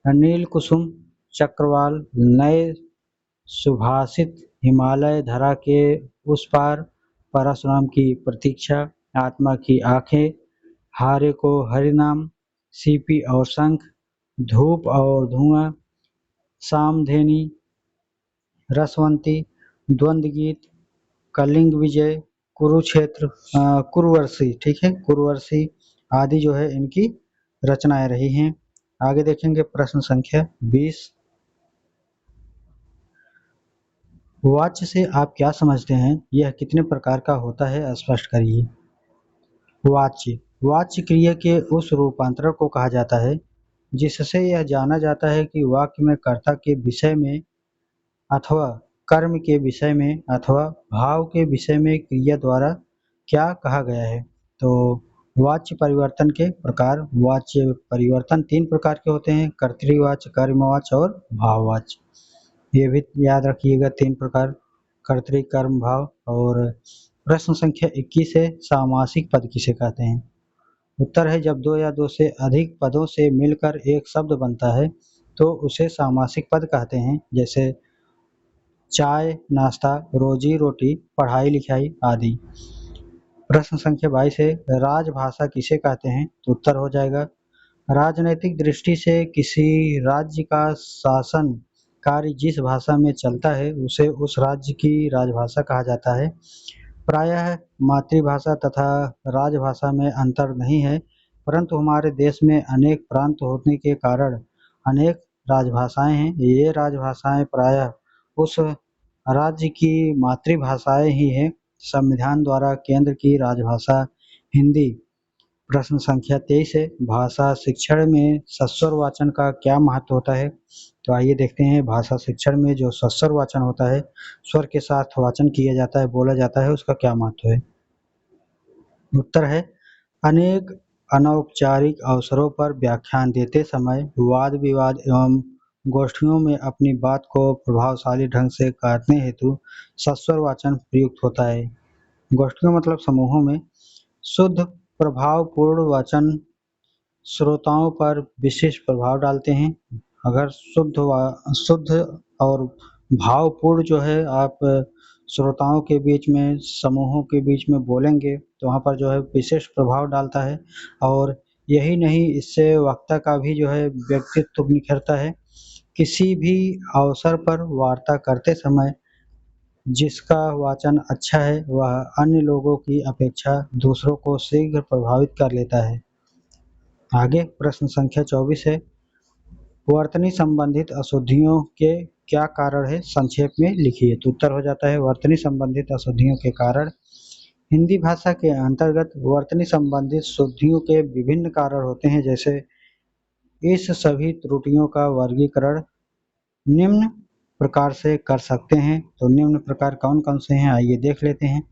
नील कुसुम, चक्रवाल, नए सुभाषित, हिमालय धरा के उस पार, परशुराम की प्रतीक्षा, आत्मा की आंखें, हारे को हरिनाम, सीपी और शंख, धूप और धुआं, सामधेनी, रसवंती, द्वंद्व गीत, कलिंग विजय, कुरुक्षेत्र, कुरुवरसी, ठीक है, कुरुवरसी आदि जो है इनकी रचनाएं रही हैं। आगे देखेंगे प्रश्न संख्या 20। वाच्य से आप क्या समझते हैं? यह कितने प्रकार का होता है, स्पष्ट करिए। वाच्य। वाच्य क्रिया के उस रूपांतरण को कहा जाता है जिससे यह जाना जाता है कि वाक्य में कर्ता के विषय में अथवा कर्म के विषय में अथवा भाव के विषय में क्रिया द्वारा क्या कहा गया है। तो वाच्य परिवर्तन के प्रकार। वाच्य परिवर्तन 3 प्रकार के होते हैं, कर्तृवाच्य, कर्मवाच्य और भाववाच्य। ये भी याद रखिएगा 3 प्रकार, कर्तृ, कर्म, भाव। और प्रश्न संख्या 21 है, सामासिक पद किसे कहते हैं? उत्तर है जब 2 या 2 से अधिक पदों से मिलकर एक शब्द बनता है तो उसे सामासिक पद कहते हैं, जैसे चाय, नाश्ता, रोजी रोटी, पढ़ाई लिखाई आदि। प्रश्न संख्या 22 है, राजभाषा किसे कहते हैं? तो उत्तर हो जाएगा राजनैतिक दृष्टि से किसी राज्य का शासन कार्य जिस भाषा में चलता है उसे उस राज्य की राजभाषा कहा जाता है। प्रायः मातृभाषा तथा राजभाषा में अंतर नहीं है, परंतु हमारे देश में अनेक प्रांत होने के कारण अनेक राजभाषाएं हैं। ये राजभाषाएं प्रायः उस राज्य की मातृभाषाएं ही हैं। संविधान द्वारा केंद्र की राजभाषा हिंदी। प्रश्न संख्या 23 है, भाषा शिक्षण में सस्वर वाचन का क्या महत्व होता है? तो आइए देखते हैं भाषा शिक्षण में जो सस्वर वाचन होता है, स्वर के साथ वाचन किया जाता है, बोला जाता है, उसका क्या महत्व है। उत्तर है अनेक अनौपचारिक अवसरों पर व्याख्यान देते समय वाद विवाद एवं गोष्ठियों में अपनी बात को प्रभावशाली ढंग से काटने हेतु सस्वर वाचन प्रयुक्त होता है। गोष्ठियों मतलब समूहों में। शुद्ध प्रभावपूर्ण वाचन श्रोताओं पर विशेष प्रभाव डालते हैं। अगर शुद्ध और भावपूर्ण जो है आप श्रोताओं के बीच में, समूहों के बीच में बोलेंगे तो वहाँ पर जो है विशेष प्रभाव डालता है। और यही नहीं, इससे वक्ता का भी जो है व्यक्तित्व निखरता है। किसी भी अवसर पर वार्ता करते समय जिसका वाचन अच्छा है वह अन्य लोगों की अपेक्षा दूसरों को शीघ्र प्रभावित कर लेता है। आगे प्रश्न संख्या 24 है, वर्तनी संबंधित अशुद्धियों के क्या कारण है, संक्षेप में लिखिए। तो उत्तर हो जाता है वर्तनी संबंधित अशुद्धियों के कारण। हिंदी भाषा के अंतर्गत वर्तनी संबंधित शुद्धियों के विभिन्न कारण होते हैं, जैसे इस सभी त्रुटियों का वर्गीकरण निम्न प्रकार से कर सकते हैं। तो निम्न प्रकार कौन कौन से हैं, आइए देख लेते हैं।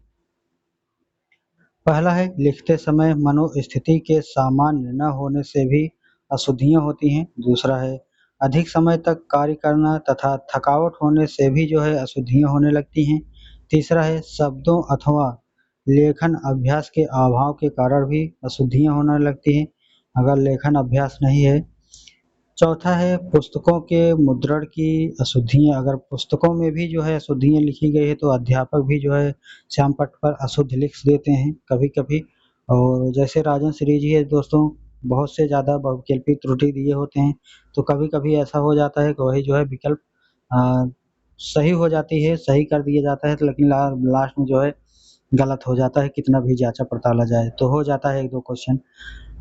पहला है लिखते समय मनोस्थिति के सामान्य न होने से भी अशुद्धियां होती हैं। दूसरा है अधिक समय तक कार्य करना तथा थकावट होने से भी जो है अशुद्धियां होने लगती हैं। तीसरा है शब्दों अथवा लेखन अभ्यास के अभाव के कारण भी अशुद्धियां होने लगती हैं, अगर लेखन अभ्यास नहीं है। चौथा है पुस्तकों के मुद्रण की अशुद्धियां, अगर पुस्तकों में भी जो है अशुद्धियां लिखी गई है तो अध्यापक भी जो है श्यामपट्ट पर अशुद्ध लिख देते हैं कभी कभी। और जैसे राजन सीरीज ही है दोस्तों, बहुत से ज़्यादा बहुविकल्पी त्रुटि दिए होते हैं, तो कभी कभी ऐसा हो जाता है कि वही जो है विकल्प अ, सही हो जाती है, सही कर दिया जाता है, तो लेकिन लास्ट में जो है गलत हो जाता है, कितना भी जांचा पड़ताला जाए तो हो जाता है एक दो क्वेश्चन।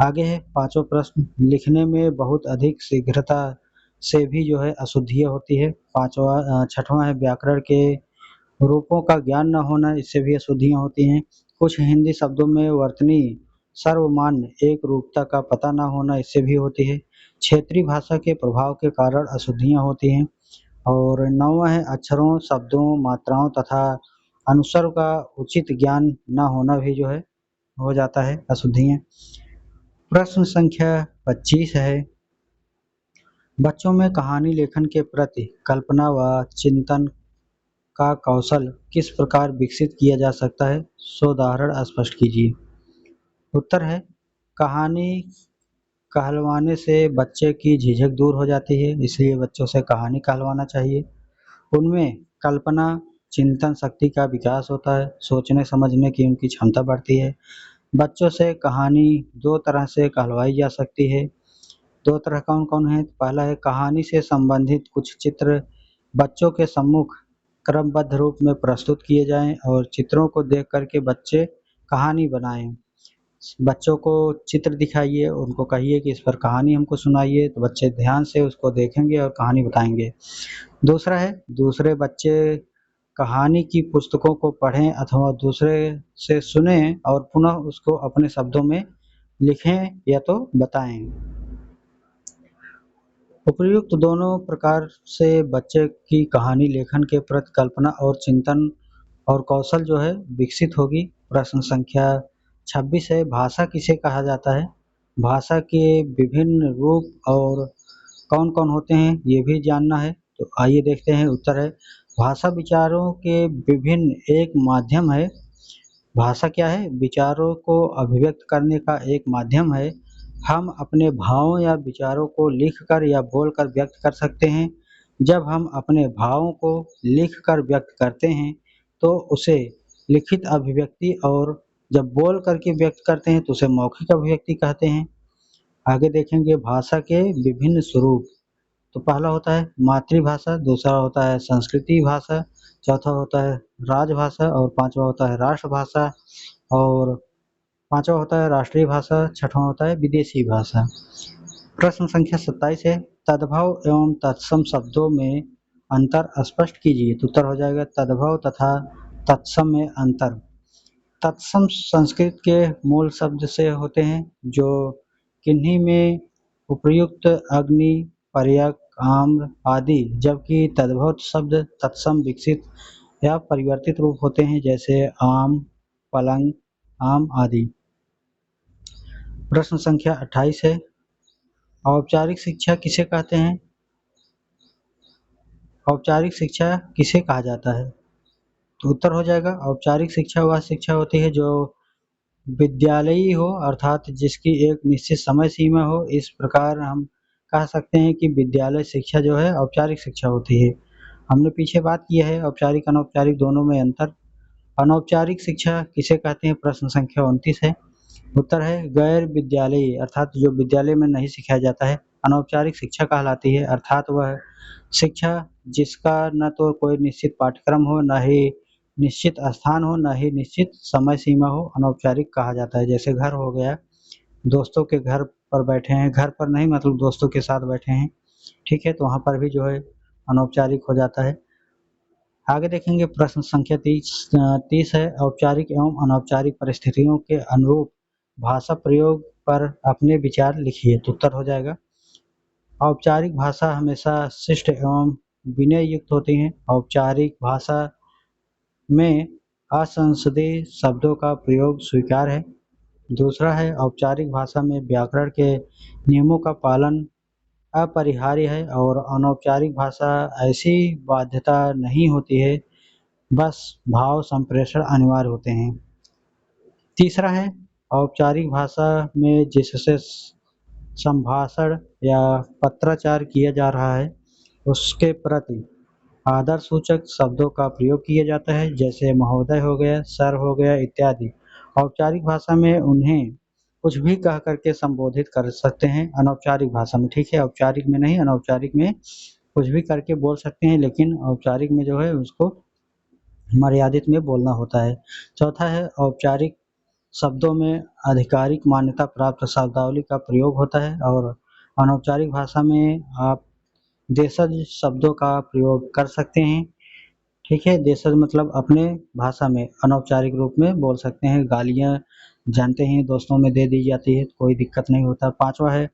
आगे है पांचों प्रश्न, लिखने में बहुत अधिक शीघ्रता से भी जो है अशुद्धियाँ होती है। छठवां है व्याकरण के रूपों का ज्ञान न होना, इससे भी अशुद्धियाँ होती हैं। कुछ हिंदी शब्दों में वर्तनी सर्वमान्य एक रूपता का पता न होना, इससे भी होती है। क्षेत्रीय भाषा के प्रभाव के कारण अशुद्धियाँ होती हैं। और नौवां है अक्षरों, शब्दों, मात्राओं तथा अनुस्वर का उचित ज्ञान न होना भी जो है हो जाता है अशुद्धियाँ। प्रश्न संख्या 25 है, बच्चों में कहानी लेखन के प्रति कल्पना व चिंतन का कौशल किस प्रकार विकसित किया जा सकता है, सोदाहरण स्पष्ट कीजिए। उत्तर है कहानी कहलवाने से बच्चे की झिझक दूर हो जाती है, इसलिए बच्चों से कहानी कहलवाना चाहिए। उनमें कल्पना चिंतन शक्ति का विकास होता है, सोचने समझने की उनकी क्षमता बढ़ती है। बच्चों से कहानी दो तरह से कहलवाई जा सकती है। दो तरह कौन कौन है, पहला है कहानी से संबंधित कुछ चित्र बच्चों के सम्मुख क्रमबद्ध रूप में प्रस्तुत किए जाएं और चित्रों को देख करके बच्चे कहानी बनाएं। बच्चों को चित्र दिखाइए, उनको कहिए कि इस पर कहानी हमको सुनाइए, तो बच्चे ध्यान से उसको देखेंगे और कहानी बताएंगे। दूसरा है दूसरे बच्चे कहानी की पुस्तकों को पढ़ें अथवा दूसरे से सुने और पुनः उसको अपने शब्दों में लिखें या तो बताएं। उपर्युक्त दोनों प्रकार से बच्चे की कहानी लेखन के प्रति कल्पना और चिंतन और कौशल जो है विकसित होगी। प्रश्न संख्या 26 है, भाषा किसे कहा जाता है? भाषा के विभिन्न रूप और कौन कौन होते हैं ये भी जानना है, तो आइए देखते हैं। उत्तर है भाषा विचारों के विभिन्न एक माध्यम है। भाषा क्या है? विचारों को अभिव्यक्त करने का एक माध्यम है। हम अपने भावों या विचारों को लिखकर या बोलकर व्यक्त कर सकते हैं। जब हम अपने भावों को लिखकर व्यक्त करते हैं तो उसे लिखित अभिव्यक्ति, और जब बोल करके व्यक्त करते हैं तो उसे मौखिक अभिव्यक्ति कहते हैं। आगे देखेंगे भाषा के विभिन्न स्वरूप। तो पहला होता है मातृभाषा, दूसरा होता है संस्कृति भाषा, चौथा होता है राजभाषा और पांचवा होता है राष्ट्रभाषा, और पांचवा होता है राष्ट्रीय भाषा, छठवां होता है विदेशी भाषा। प्रश्न संख्या 27 है, तद्भव एवं तत्सम शब्दों में अंतर स्पष्ट कीजिए। तो उत्तर हो जाएगा तद्भव तथा तत्सम में अंतर। तत्सम संस्कृत के मूल शब्द से होते हैं जो किन्हीं में उपयुक्त, अग्नि, पर्यक, आम्र आदि, जबकि तद्भव शब्द तत्सम विकसित या परिवर्तित रूप होते हैं जैसे आम, पलंग, आम आदि। प्रश्न संख्या 28 है, औपचारिक शिक्षा किसे कहते हैं? औपचारिक शिक्षा किसे कहा जाता है? तो उत्तर हो जाएगा औपचारिक शिक्षा वह शिक्षा होती है जो विद्यालयी हो, अर्थात जिसकी एक निश्चित समय सीमा हो। इस प्रकार हम कह सकते हैं कि विद्यालय शिक्षा जो है औपचारिक शिक्षा होती है। हमने पीछे बात की है औपचारिक अनौपचारिक दोनों में अंतर। अनौपचारिक शिक्षा किसे कहते हैं? प्रश्न संख्या 29 है। उत्तर है गैर विद्यालयी, अर्थात जो विद्यालय में नहीं सिखाया जाता है, अनौपचारिक शिक्षा कहलाती है। अर्थात वह शिक्षा जिसका न तो कोई निश्चित पाठ्यक्रम हो, न ही निश्चित स्थान हो, न ही निश्चित समय सीमा हो, अनौपचारिक कहा जाता है। जैसे घर हो गया, दोस्तों के घर पर बैठे हैं, घर पर नहीं मतलब दोस्तों के साथ बैठे हैं, ठीक है, तो वहाँ पर भी जो है अनौपचारिक हो जाता है। आगे देखेंगे प्रश्न संख्या 30 है, औपचारिक एवं अनौपचारिक परिस्थितियों के अनुरूप भाषा प्रयोग पर अपने विचार लिखिए। तो उत्तर हो जाएगा औपचारिक भाषा हमेशा शिष्ट एवं विनय युक्त होती है। औपचारिक भाषा में असंसदीय शब्दों का प्रयोग स्वीकार्य है। दूसरा है औपचारिक भाषा में व्याकरण के नियमों का पालन अपरिहार्य है और अनौपचारिक भाषा ऐसी बाध्यता नहीं होती है, बस भाव संप्रेषण अनिवार्य होते हैं। तीसरा है औपचारिक भाषा में जिससे संभाषण या पत्राचार किया जा रहा है उसके प्रति आदर सूचक शब्दों का प्रयोग किया जाता है, जैसे महोदय हो गया, सर हो गया इत्यादि। औपचारिक भाषा में उन्हें कुछ भी कह करके संबोधित कर सकते हैं अनौपचारिक भाषा में, ठीक है, औपचारिक में नहीं, अनौपचारिक में कुछ भी करके बोल सकते हैं, लेकिन औपचारिक में जो है उसको मर्यादित में बोलना होता है। चौथा है औपचारिक शब्दों में आधिकारिक मान्यता प्राप्त शब्दावली का प्रयोग होता है और अनौपचारिक भाषा में आप देशज शब्दों का प्रयोग कर सकते हैं, ठीक है, देशज मतलब अपने भाषा में अनौपचारिक रूप में बोल सकते हैं। गालियाँ जानते हैं दोस्तों में दे दी जाती है, कोई दिक्कत नहीं होता। पांचवा है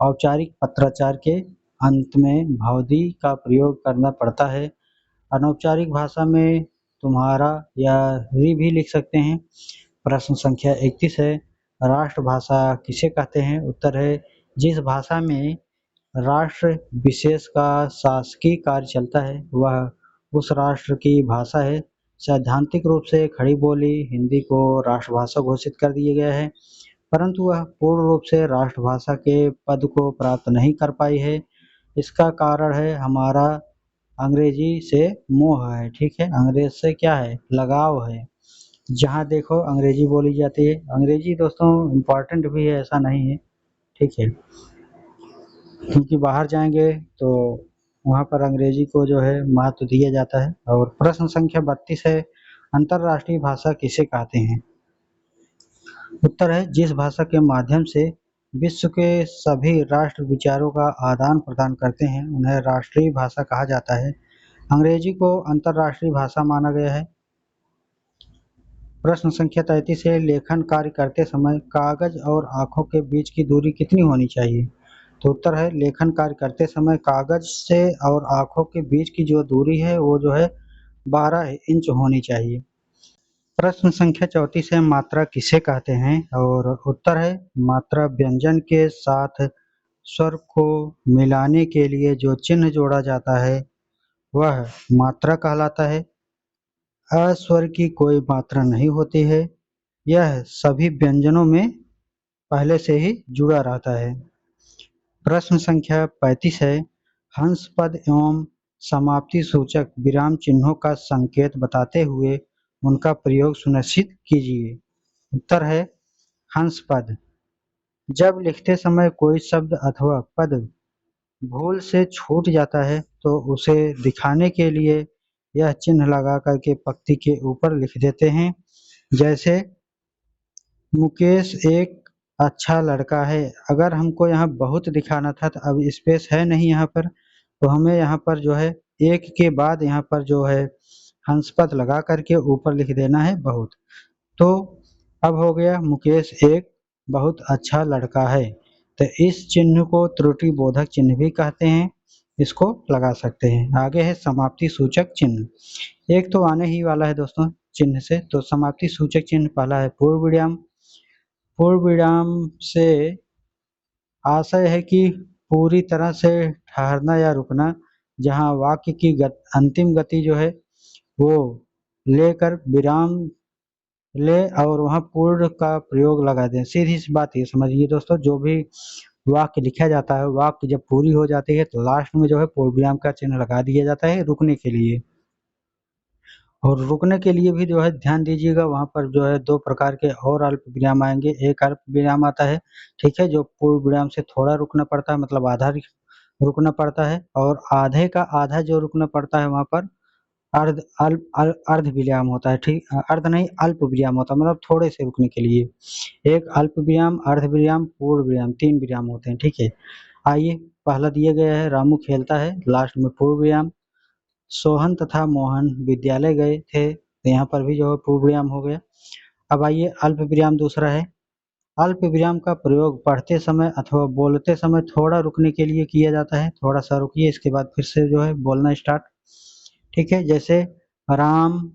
औपचारिक पत्राचार के अंत में भावदी का प्रयोग करना पड़ता है। अनौपचारिक भाषा में तुम्हारा या री भी लिख सकते हैं। प्रश्न संख्या 31 है, राष्ट्रभाषा किसे कहते हैं? उत्तर है जिस भाषा में राष्ट्र विशेष का शासकीय कार्य चलता है वह उस राष्ट्र की भाषा है। सैद्धांतिक रूप से खड़ी बोली हिंदी को राष्ट्रभाषा घोषित कर दिया गया है, परंतु वह पूर्ण रूप से राष्ट्रभाषा के पद को प्राप्त नहीं कर पाई है। इसका कारण है हमारा अंग्रेजी से मोह है, ठीक है, अंग्रेज से क्या है, लगाव है। जहाँ देखो अंग्रेजी बोली जाती है। अंग्रेजी दोस्तों इम्पॉर्टेंट भी है, ऐसा नहीं है, ठीक है, क्योंकि बाहर जाएंगे तो वहाँ पर अंग्रेजी को जो है महत्व दिया जाता है। और प्रश्न संख्या 32 है, अंतर्राष्ट्रीय भाषा किसे कहते हैं? उत्तर है जिस भाषा के माध्यम से विश्व के सभी राष्ट्र विचारों का आदान प्रदान करते हैं उन्हें राष्ट्रीय भाषा कहा जाता है। अंग्रेजी को अंतर्राष्ट्रीय भाषा माना गया है। प्रश्न संख्या 33 है, लेखन कार्य करते समय कागज और आंखों के बीच की दूरी कितनी होनी चाहिए? तो उत्तर है लेखन कार्य करते समय कागज से और आंखों के बीच की जो दूरी है वो जो है 12 इंच होनी चाहिए। प्रश्न संख्या 34 है, मात्रा किसे कहते हैं? और उत्तर है मात्रा व्यंजन के साथ स्वर को मिलाने के लिए जो चिन्ह जोड़ा जाता है वह मात्रा कहलाता है। अस्वर की कोई मात्रा नहीं होती है, यह सभी व्यंजनों में पहले से ही जुड़ा रहता है। प्रश्न संख्या 35 है, हंस पद एवं समाप्ति सूचक विराम चिन्हों का संकेत बताते हुए उनका प्रयोग सुनिश्चित कीजिए। उत्तर है हंस पद। जब लिखते समय कोई शब्द अथवा पद भूल से छूट जाता है तो उसे दिखाने के लिए यह चिन्ह लगा करके पंक्ति के ऊपर लिख देते हैं, जैसे मुकेश एक अच्छा लड़का है। अगर हमको यहाँ बहुत दिखाना था तो अब स्पेस है नहीं यहाँ पर, तो हमें यहाँ पर जो है एक के बाद यहाँ पर जो है हंसपद लगा करके ऊपर लिख देना है बहुत। तो अब हो गया मुकेश एक बहुत अच्छा लड़का है, तो इस चिन्ह को त्रुटि बोधक चिन्ह भी कहते हैं, इसको लगा सकते हैं। आगे है समाप्ति सूचक चिन्ह, एक तो आने ही वाला है दोस्तों चिन्ह से। तो समाप्ति सूचक चिन्ह पहला है पूर्ण विराम। पूर्ण विराम से आशय है कि पूरी तरह से ठहरना या रुकना, जहाँ वाक्य की अंतिम गति जो है वो लेकर विराम ले और वहाँ पूर्ण का प्रयोग लगा दें। सीधी सी बात ये समझिए दोस्तों, जो भी वाक्य लिखा जाता है वाक्य जब पूरी हो जाती है तो लास्ट में जो है पूर्ण विराम का चिन्ह लगा दिया जाता है रुकने के लिए। और रुकने के लिए भी जो है ध्यान दीजिएगा, वहाँ पर जो है दो प्रकार के और अल्प विराम आएंगे। एक अल्प विराम आता है, ठीक है, जो पूर्ण विराम से थोड़ा रुकना पड़ता है, मतलब आधा रुकना पड़ता है, और आधे का आधा जो रुकना पड़ता है वहाँ पर अर्ध अल्प अर्ध विराम होता है, ठीक, अर्ध नहीं अल्प विराम होता है, मतलब थोड़े से रुकने के लिए। एक अल्प विराम, अर्ध विराम, पूर्ण विराम, 3 विराम होते हैं, ठीक है। आइए, पहला दिया गया है रामू खेलता है, लास्ट में पूर्ण विराम। सोहन तथा मोहन विद्यालय गए थे, तो यहाँ पर भी जो है पूर्ण विराम हो गया। अब आइए अल्प विराम दूसरा है। अल्प विराम का प्रयोग पढ़ते समय अथवा बोलते समय थोड़ा रुकने के लिए किया जाता है। थोड़ा सा रुकिए, इसके बाद फिर से जो है बोलना स्टार्ट। ठीक है, जैसे राम,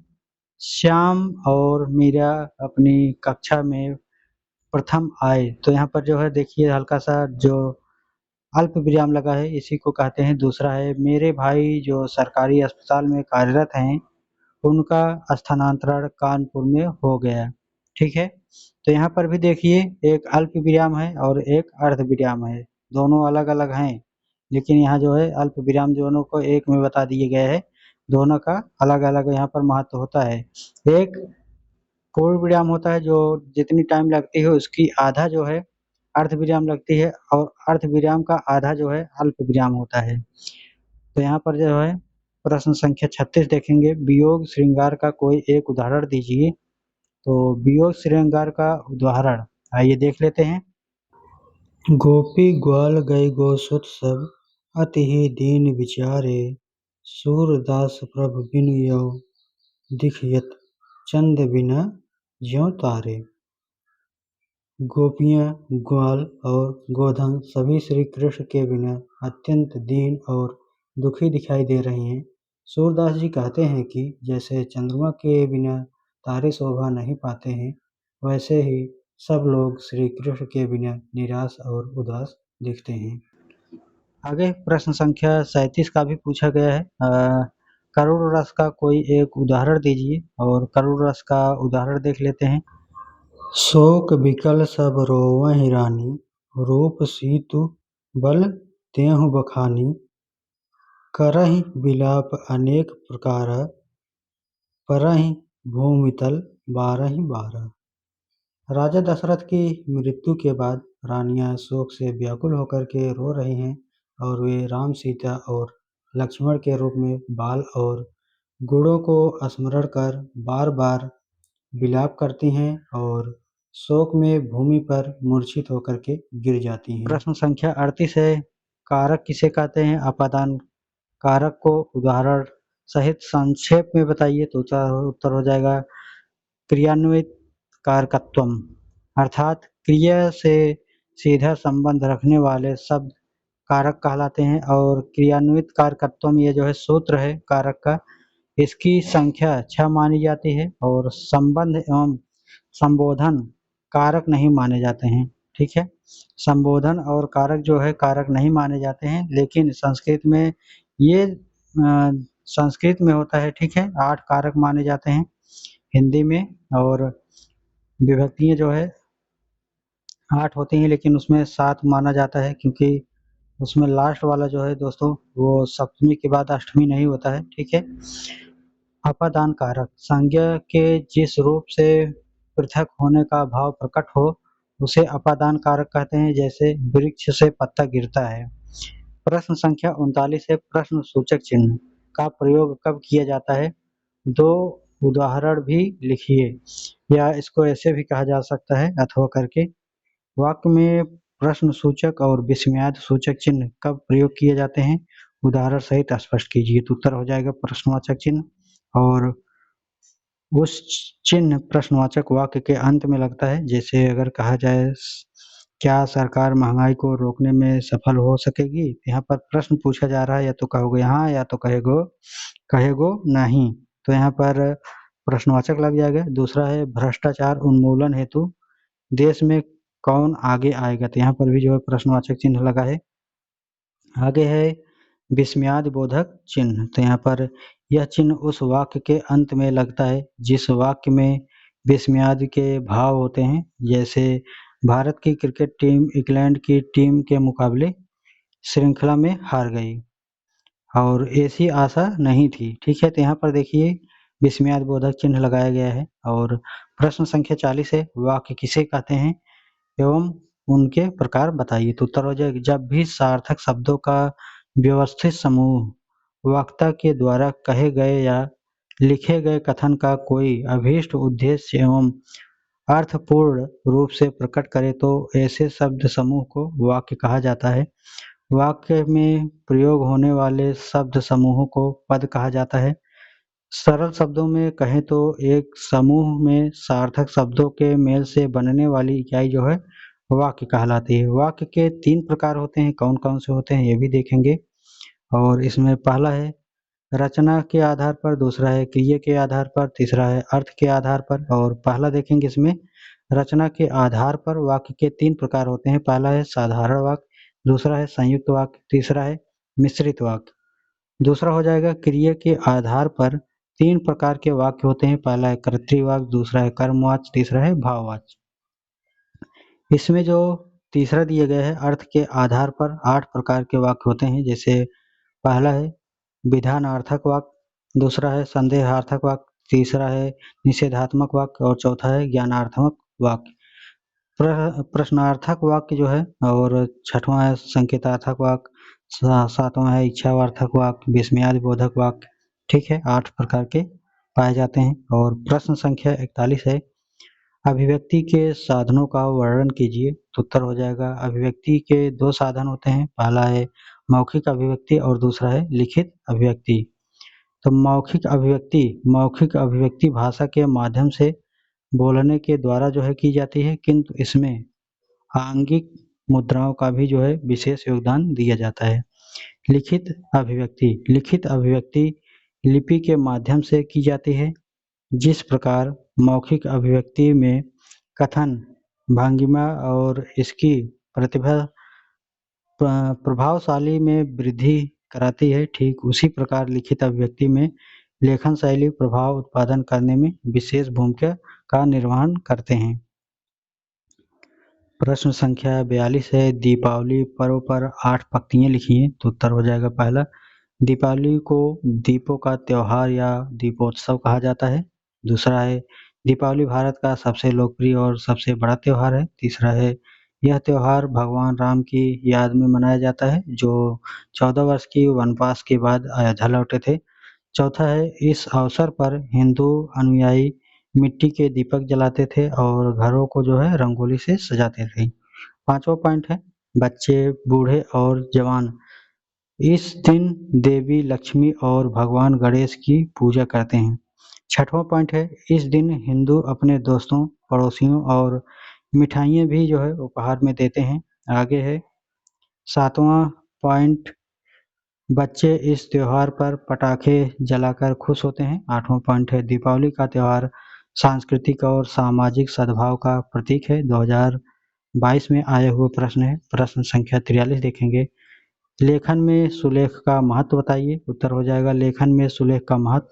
श्याम और मीरा अपनी कक्षा में प्रथम आए, तो यहाँ पर जो है देखिए हल्का सा जो अल्प विराम लगा है, इसी को कहते हैं। दूसरा है मेरे भाई जो सरकारी अस्पताल में कार्यरत हैं, उनका स्थानांतरण कानपुर में हो गया। ठीक है, तो यहाँ पर भी देखिए एक अल्प विराम है और एक अर्ध विराम है, दोनों अलग अलग हैं, लेकिन यहाँ जो है अल्प विराम दोनों को एक में बता दिए गए हैं, दोनों का अलग अलग यहाँ पर महत्व होता है। एक पूर्ण विराम होता है जो जितनी टाइम लगती है उसकी आधा जो है अर्ध विराम लगती है, और अर्ध विराम का आधा जो है अल्प विराम होता है। तो यहाँ पर जो है प्रश्न संख्या 36 देखेंगे, वियोग श्रृंगार का कोई एक उदाहरण दीजिए। तो वियोग श्रृंगार का उदाहरण आइए देख लेते हैं। गोपी ग्वाल गए गोसुत सब, अति ही दीन विचारे, सूरदास प्रभु बिनु यो, दिखयत चंद बिना ज्यों तारे। गोपियाँ, ग्वाल और गोधन सभी श्री कृष्ण के बिना अत्यंत दीन और दुखी दिखाई दे रही हैं। सूरदास जी कहते हैं कि जैसे चंद्रमा के बिना तारे शोभा नहीं पाते हैं, वैसे ही सब लोग श्री कृष्ण के बिना निराश और उदास दिखते हैं। आगे प्रश्न संख्या 37 का भी पूछा गया है। करुण रस का कोई एक उदाहरण दीजिए, और करुण रस का उदाहरण देख लेते हैं। शोक विकल सब रोवहि रानी, रूप सीतु बल तेहु बखानी, करहि विलाप अनेक प्रकार, परहि भूमितल बारहि बार। राजा दशरथ की मृत्यु के बाद रानियां शोक से व्याकुल होकर के रो रही हैं, और वे राम, सीता और लक्ष्मण के रूप में बाल और गुणों को स्मरण कर बार बार विलाप करती हैं और शोक में भूमि पर मूर्छित होकर के गिर जाती हैं। प्रश्न संख्या 38 है, कारक किसे कहते हैं? अपादान कारक को उदाहरण सहित संक्षेप में बताइए। तो उत्तर हो जाएगा क्रियान्वित कारकत्वम, अर्थात क्रिया से सीधा संबंध रखने वाले शब्द कारक कहलाते हैं। और क्रियान्वित कारकत्वम ये जो है सूत्र है कारक का, इसकी संख्या 6 मानी जाती है, और संबंध एवं संबोधन कारक नहीं माने जाते हैं। ठीक है, संबोधन और कारक जो है कारक नहीं माने जाते हैं, लेकिन संस्कृत में ये संस्कृत में होता है। ठीक है, 8 कारक माने जाते हैं हिंदी में, और विभक्तियां जो है 8 होती हैं, लेकिन उसमें 7 माना जाता है, क्योंकि उसमें लास्ट वाला जो है दोस्तों वो सप्तमी के बाद अष्टमी नहीं होता है। ठीक है, अपादान कारक संज्ञा के जिस रूप से पृथक होने का भाव प्रकट हो उसे अपादान कारक कहते हैं, जैसे वृक्ष से पत्ता गिरता है। प्रश्न संख्या 39 है, प्रश्न सूचक चिन्ह का प्रयोग कब किया जाता है? 2 उदाहरण भी लिखिए, या इसको ऐसे भी कहा जा सकता है अथवा करके, वाक्य में प्रश्न सूचक और विस्मयादि सूचक चिन्ह कब प्रयोग किए जाते हैं? उदाहरण सहित स्पष्ट कीजिए। तो उत्तर हो जाएगा प्रश्नवाचक चिन्ह, और उस चिन्ह प्रश्नवाचक वाक्य के अंत में लगता है। जैसे अगर कहा जाए क्या सरकार महंगाई को रोकने में सफल हो सकेगी, यहाँ पर प्रश्न पूछा जा रहा है, या तो कहोगे हाँ या तो कहेगो नहीं, तो यहाँ पर प्रश्नवाचक लग जाएगा। दूसरा है भ्रष्टाचार उन्मूलन हेतु देश में कौन आगे आएगा, तो यहाँ पर भी जो है प्रश्नवाचक चिन्ह लगा है। आगे है विस्मयादि बोधक चिन्ह, तो यहाँ पर यह चिन्ह उस वाक्य के अंत में लगता है जिस वाक्य में विस्मयादि के भाव होते हैं। जैसे भारत की क्रिकेट टीम इंग्लैंड की टीम के मुकाबले श्रृंखला में हार गई और ऐसी आशा नहीं थी। ठीक है, तो यहाँ पर देखिए विस्मयादि बोधक चिन्ह लगाया गया है। और प्रश्न संख्या 40 है, वाक्य किसे कहते हैं एवं उनके प्रकार बताइए। तो उत्तर हो जाएगा जब भी सार्थक शब्दों का व्यवस्थित समूह वक्ता के द्वारा कहे गए या लिखे गए कथन का कोई अभीष्ट उद्देश्य एवं अर्थपूर्ण रूप से प्रकट करे, तो ऐसे शब्द समूह को वाक्य कहा जाता है। वाक्य में प्रयोग होने वाले शब्द समूहों को पद कहा जाता है। सरल शब्दों में कहें तो एक समूह में सार्थक शब्दों के मेल से बनने वाली इकाई जो है वाक्य कहलाती है। वाक्य के 3 प्रकार होते हैं, कौन-कौन से होते हैं ये भी देखेंगे। और इसमें पहला है रचना के आधार पर, दूसरा है क्रिया के आधार पर, तीसरा है अर्थ के आधार पर। और पहला देखेंगे इसमें रचना के आधार पर वाक्य के 3 प्रकार होते हैं। पहला है साधारण वाक्य, दूसरा है संयुक्त वाक्य, तीसरा है मिश्रित वाक्य। दूसरा हो जाएगा क्रिया के आधार पर 3 प्रकार के वाक्य होते हैं। पहला है कर्तृवाक्य, दूसरा है कर्मवाच्य, तीसरा है भाववाच्य। इसमें जो तीसरा दिया गया है अर्थ के आधार पर 8 प्रकार के वाक्य होते हैं। जैसे पहला है विधानार्थक वाक्य, दूसरा है संदेहार्थक वाक्य, तीसरा है निषेधात्मक वाक्य और चौथा है ज्ञानार्थक वाक्य। प्रश्नार्थक वाक्य जो है और छठवां है संकेतार्थक वाक्य, सातवां है इच्छावार्थक वाक्य, विस्मयादिबोधक वाक्य। ठीक है, 8 प्रकार के पाए जाते हैं। और प्रश्न संख्या 41 है अभिव्यक्ति के साधनों का वर्णन कीजिए। तो उत्तर हो जाएगा अभिव्यक्ति के 2 साधन होते हैं। पहला है मौखिक अभिव्यक्ति और दूसरा है लिखित अभिव्यक्ति। तो मौखिक अभिव्यक्ति भाषा के माध्यम से बोलने के द्वारा जो है की जाती है, किंतु इसमें आंगिक मुद्राओं का भी जो है विशेष योगदान दिया जाता है। लिखित अभिव्यक्ति लिपि के माध्यम से की जाती है। जिस प्रकार मौखिक अभिव्यक्ति में कथन भंगिमा और इसकी प्रतिभा प्रभावशाली में वृद्धि कराती है, ठीक उसी प्रकार लिखित अभिव्यक्ति में लेखन शैली प्रभाव उत्पादन करने में विशेष भूमिका का निर्वहन करते हैं। प्रश्न संख्या 42 है दीपावली पर्व पर 8 पंक्तियां लिखिए। तो उत्तर हो जाएगा पहला दीपावली को दीपों का त्योहार या दीपोत्सव कहा जाता है। दूसरा है दीपावली भारत का सबसे लोकप्रिय और सबसे बड़ा त्योहार है। तीसरा है यह त्योहार भगवान राम की याद में मनाया जाता है जो 14 वर्ष की वनवास के बाद अयोध्या लौटे थे। चौथा है इस अवसर पर हिंदू अनुयायी मिट्टी के दीपक जलाते थे और घरों को जो है रंगोली से सजाते थे। पांचवा पॉइंट है बच्चे बूढ़े और जवान इस दिन देवी लक्ष्मी और भगवान गणेश की पूजा करते हैं। छठवां पॉइंट है इस दिन हिंदू अपने दोस्तों पड़ोसियों और मिठाइयाँ भी जो है उपहार में देते हैं। आगे है सातवां पॉइंट बच्चे इस त्योहार पर पटाखे जलाकर खुश होते हैं। आठवां पॉइंट है दीपावली का त्योहार सांस्कृतिक और सामाजिक सद्भाव का प्रतीक है। 2022 में आए हुए प्रश्न है। प्रश्न संख्या 43 देखेंगे लेखन में सुलेख का महत्व बताइए। उत्तर हो जाएगा लेखन में सुलेख का महत्व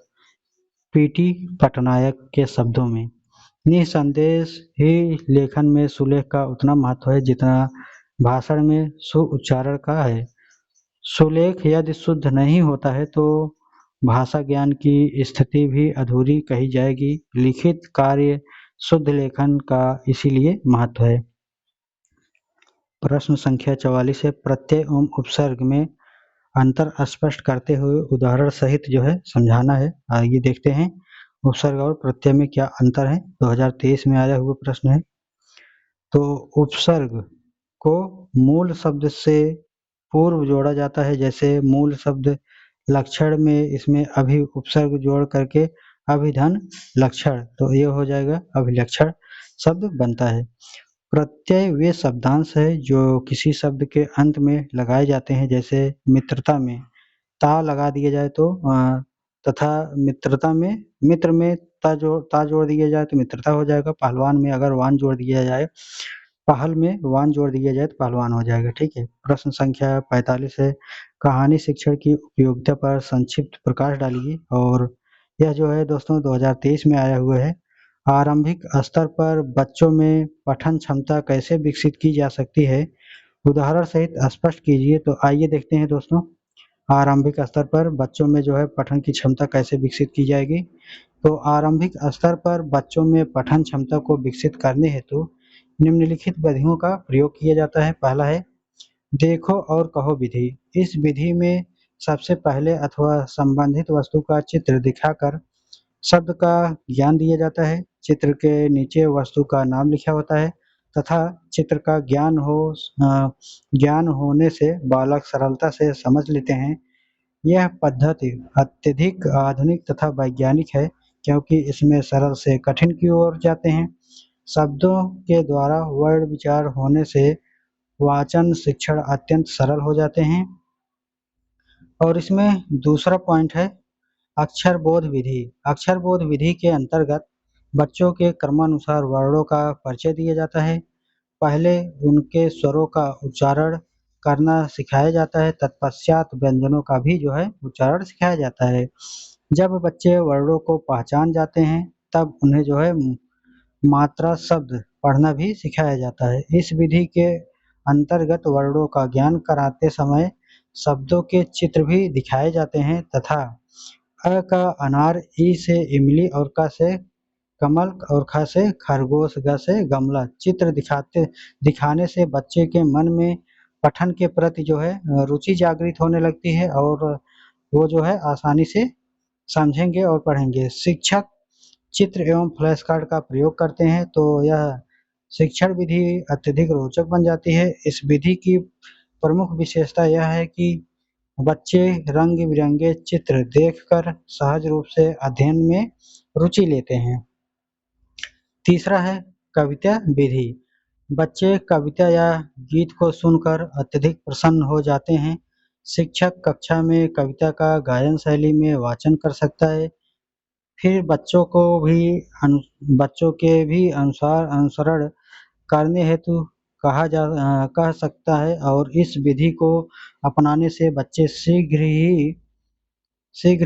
पीटी पटनायक के शब्दों में निसंदेह ही लेखन में सुलेख का उतना महत्व है जितना भाषण में सुउच्चारण का है। सुलेख यदि शुद्ध नहीं होता है तो भाषा ज्ञान की स्थिति भी अधूरी कही जाएगी। लिखित कार्य शुद्ध लेखन का इसीलिए महत्व है। प्रश्न संख्या 44 है प्रत्यय एवं उपसर्ग में अंतर स्पष्ट करते हुए उदाहरण सहित जो है समझाना है। आइए देखते हैं उपसर्ग और प्रत्यय में क्या अंतर है। 2023 में आया हुआ प्रश्न है। तो उपसर्ग को मूल शब्द से पूर्व जोड़ा जाता है। जैसे मूल शब्द लक्षण में इसमें अभि उपसर्ग जोड़ करके अभिधन लक्षण, तो ये हो जाएगा अभिलक्षण शब्द बनता है। प्रत्यय वे शब्दांश है जो किसी शब्द के अंत में लगाए जाते हैं। जैसे मित्रता में ता लगा दिया जाए तो तथा मित्रता में मित्र में ता जोड़ दिया जाए तो मित्रता हो जाएगा। पहलवान में अगर वान जोड़ दिया जाए, पहल में वान जोड़ दिया जाए तो पहलवान हो जाएगा। ठीक है। प्रश्न संख्या 45 है कहानी शिक्षण की उपयोगिता पर संक्षिप्त प्रकाश डालिए। और यह जो है दोस्तों 2023 में आया हुआ है। आरंभिक स्तर पर बच्चों में पठन क्षमता कैसे विकसित की जा सकती है, उदाहरण सहित स्पष्ट कीजिए। तो आइए देखते हैं दोस्तों आरंभिक स्तर पर बच्चों में जो है पठन की क्षमता कैसे विकसित की जाएगी। तो आरंभिक स्तर पर बच्चों में पठन क्षमता को विकसित करने हेतु निम्नलिखित विधियों का प्रयोग किया जाता है। पहला है देखो और कहो विधि। इस विधि में सबसे पहले अथवा संबंधित वस्तु का चित्र दिखाकर शब्द का ज्ञान दिया जाता है। चित्र के नीचे वस्तु का नाम लिखा होता है। तथा चित्र का ज्ञान होने से बालक सरलता से समझ लेते हैं। यह पद्धति अत्यधिक आधुनिक तथा वैज्ञानिक है, क्योंकि इसमें सरल से कठिन की ओर जाते हैं। शब्दों के द्वारा वर्ण विचार होने से वाचन शिक्षण अत्यंत सरल हो जाते हैं। और इसमें दूसरा पॉइंट है अक्षर बोध विधि। अक्षर बोध विधि के अंतर्गत बच्चों के क्रमानुसार वर्णों का परिचय दिया जाता है। पहले उनके स्वरों का उच्चारण करना सिखाया जाता है, तत्पश्चात व्यंजनों का भी जो है उच्चारण सिखाया जाता है। जब बच्चे वर्णों को पहचान जाते हैं, तब उन्हें जो है मात्रा शब्द पढ़ना भी सिखाया जाता है। इस विधि के अंतर्गत वर्णों का ज्ञान कराते समय शब्दों के चित्र भी दिखाए जाते हैं तथा अ का अनार, ई से इमली और क से कमल और ख से खरगोश, ग से गमला चित्र दिखाने से बच्चे के मन में पठन के प्रति जो है रुचि जागृत होने लगती है और वो जो है आसानी से समझेंगे और पढ़ेंगे। शिक्षक चित्र एवं फ्लैश कार्ड का प्रयोग करते हैं तो यह शिक्षण विधि अत्यधिक रोचक बन जाती है। इस विधि की प्रमुख विशेषता यह है कि बच्चे रंग-बिरंगे चित्र देखकर सहज रूप से अध्ययन में रुचि लेते हैं। तीसरा है कविता विधि। बच्चे कविता या गीत को सुनकर अत्यधिक प्रसन्न हो जाते हैं। शिक्षक कक्षा में कविता का गायन शैली में वाचन कर सकता है। फिर बच्चों के भी अनुसार अनुसरण करने हेतु कह सकता है और इस विधि को अपनाने से बच्चे शीघ्र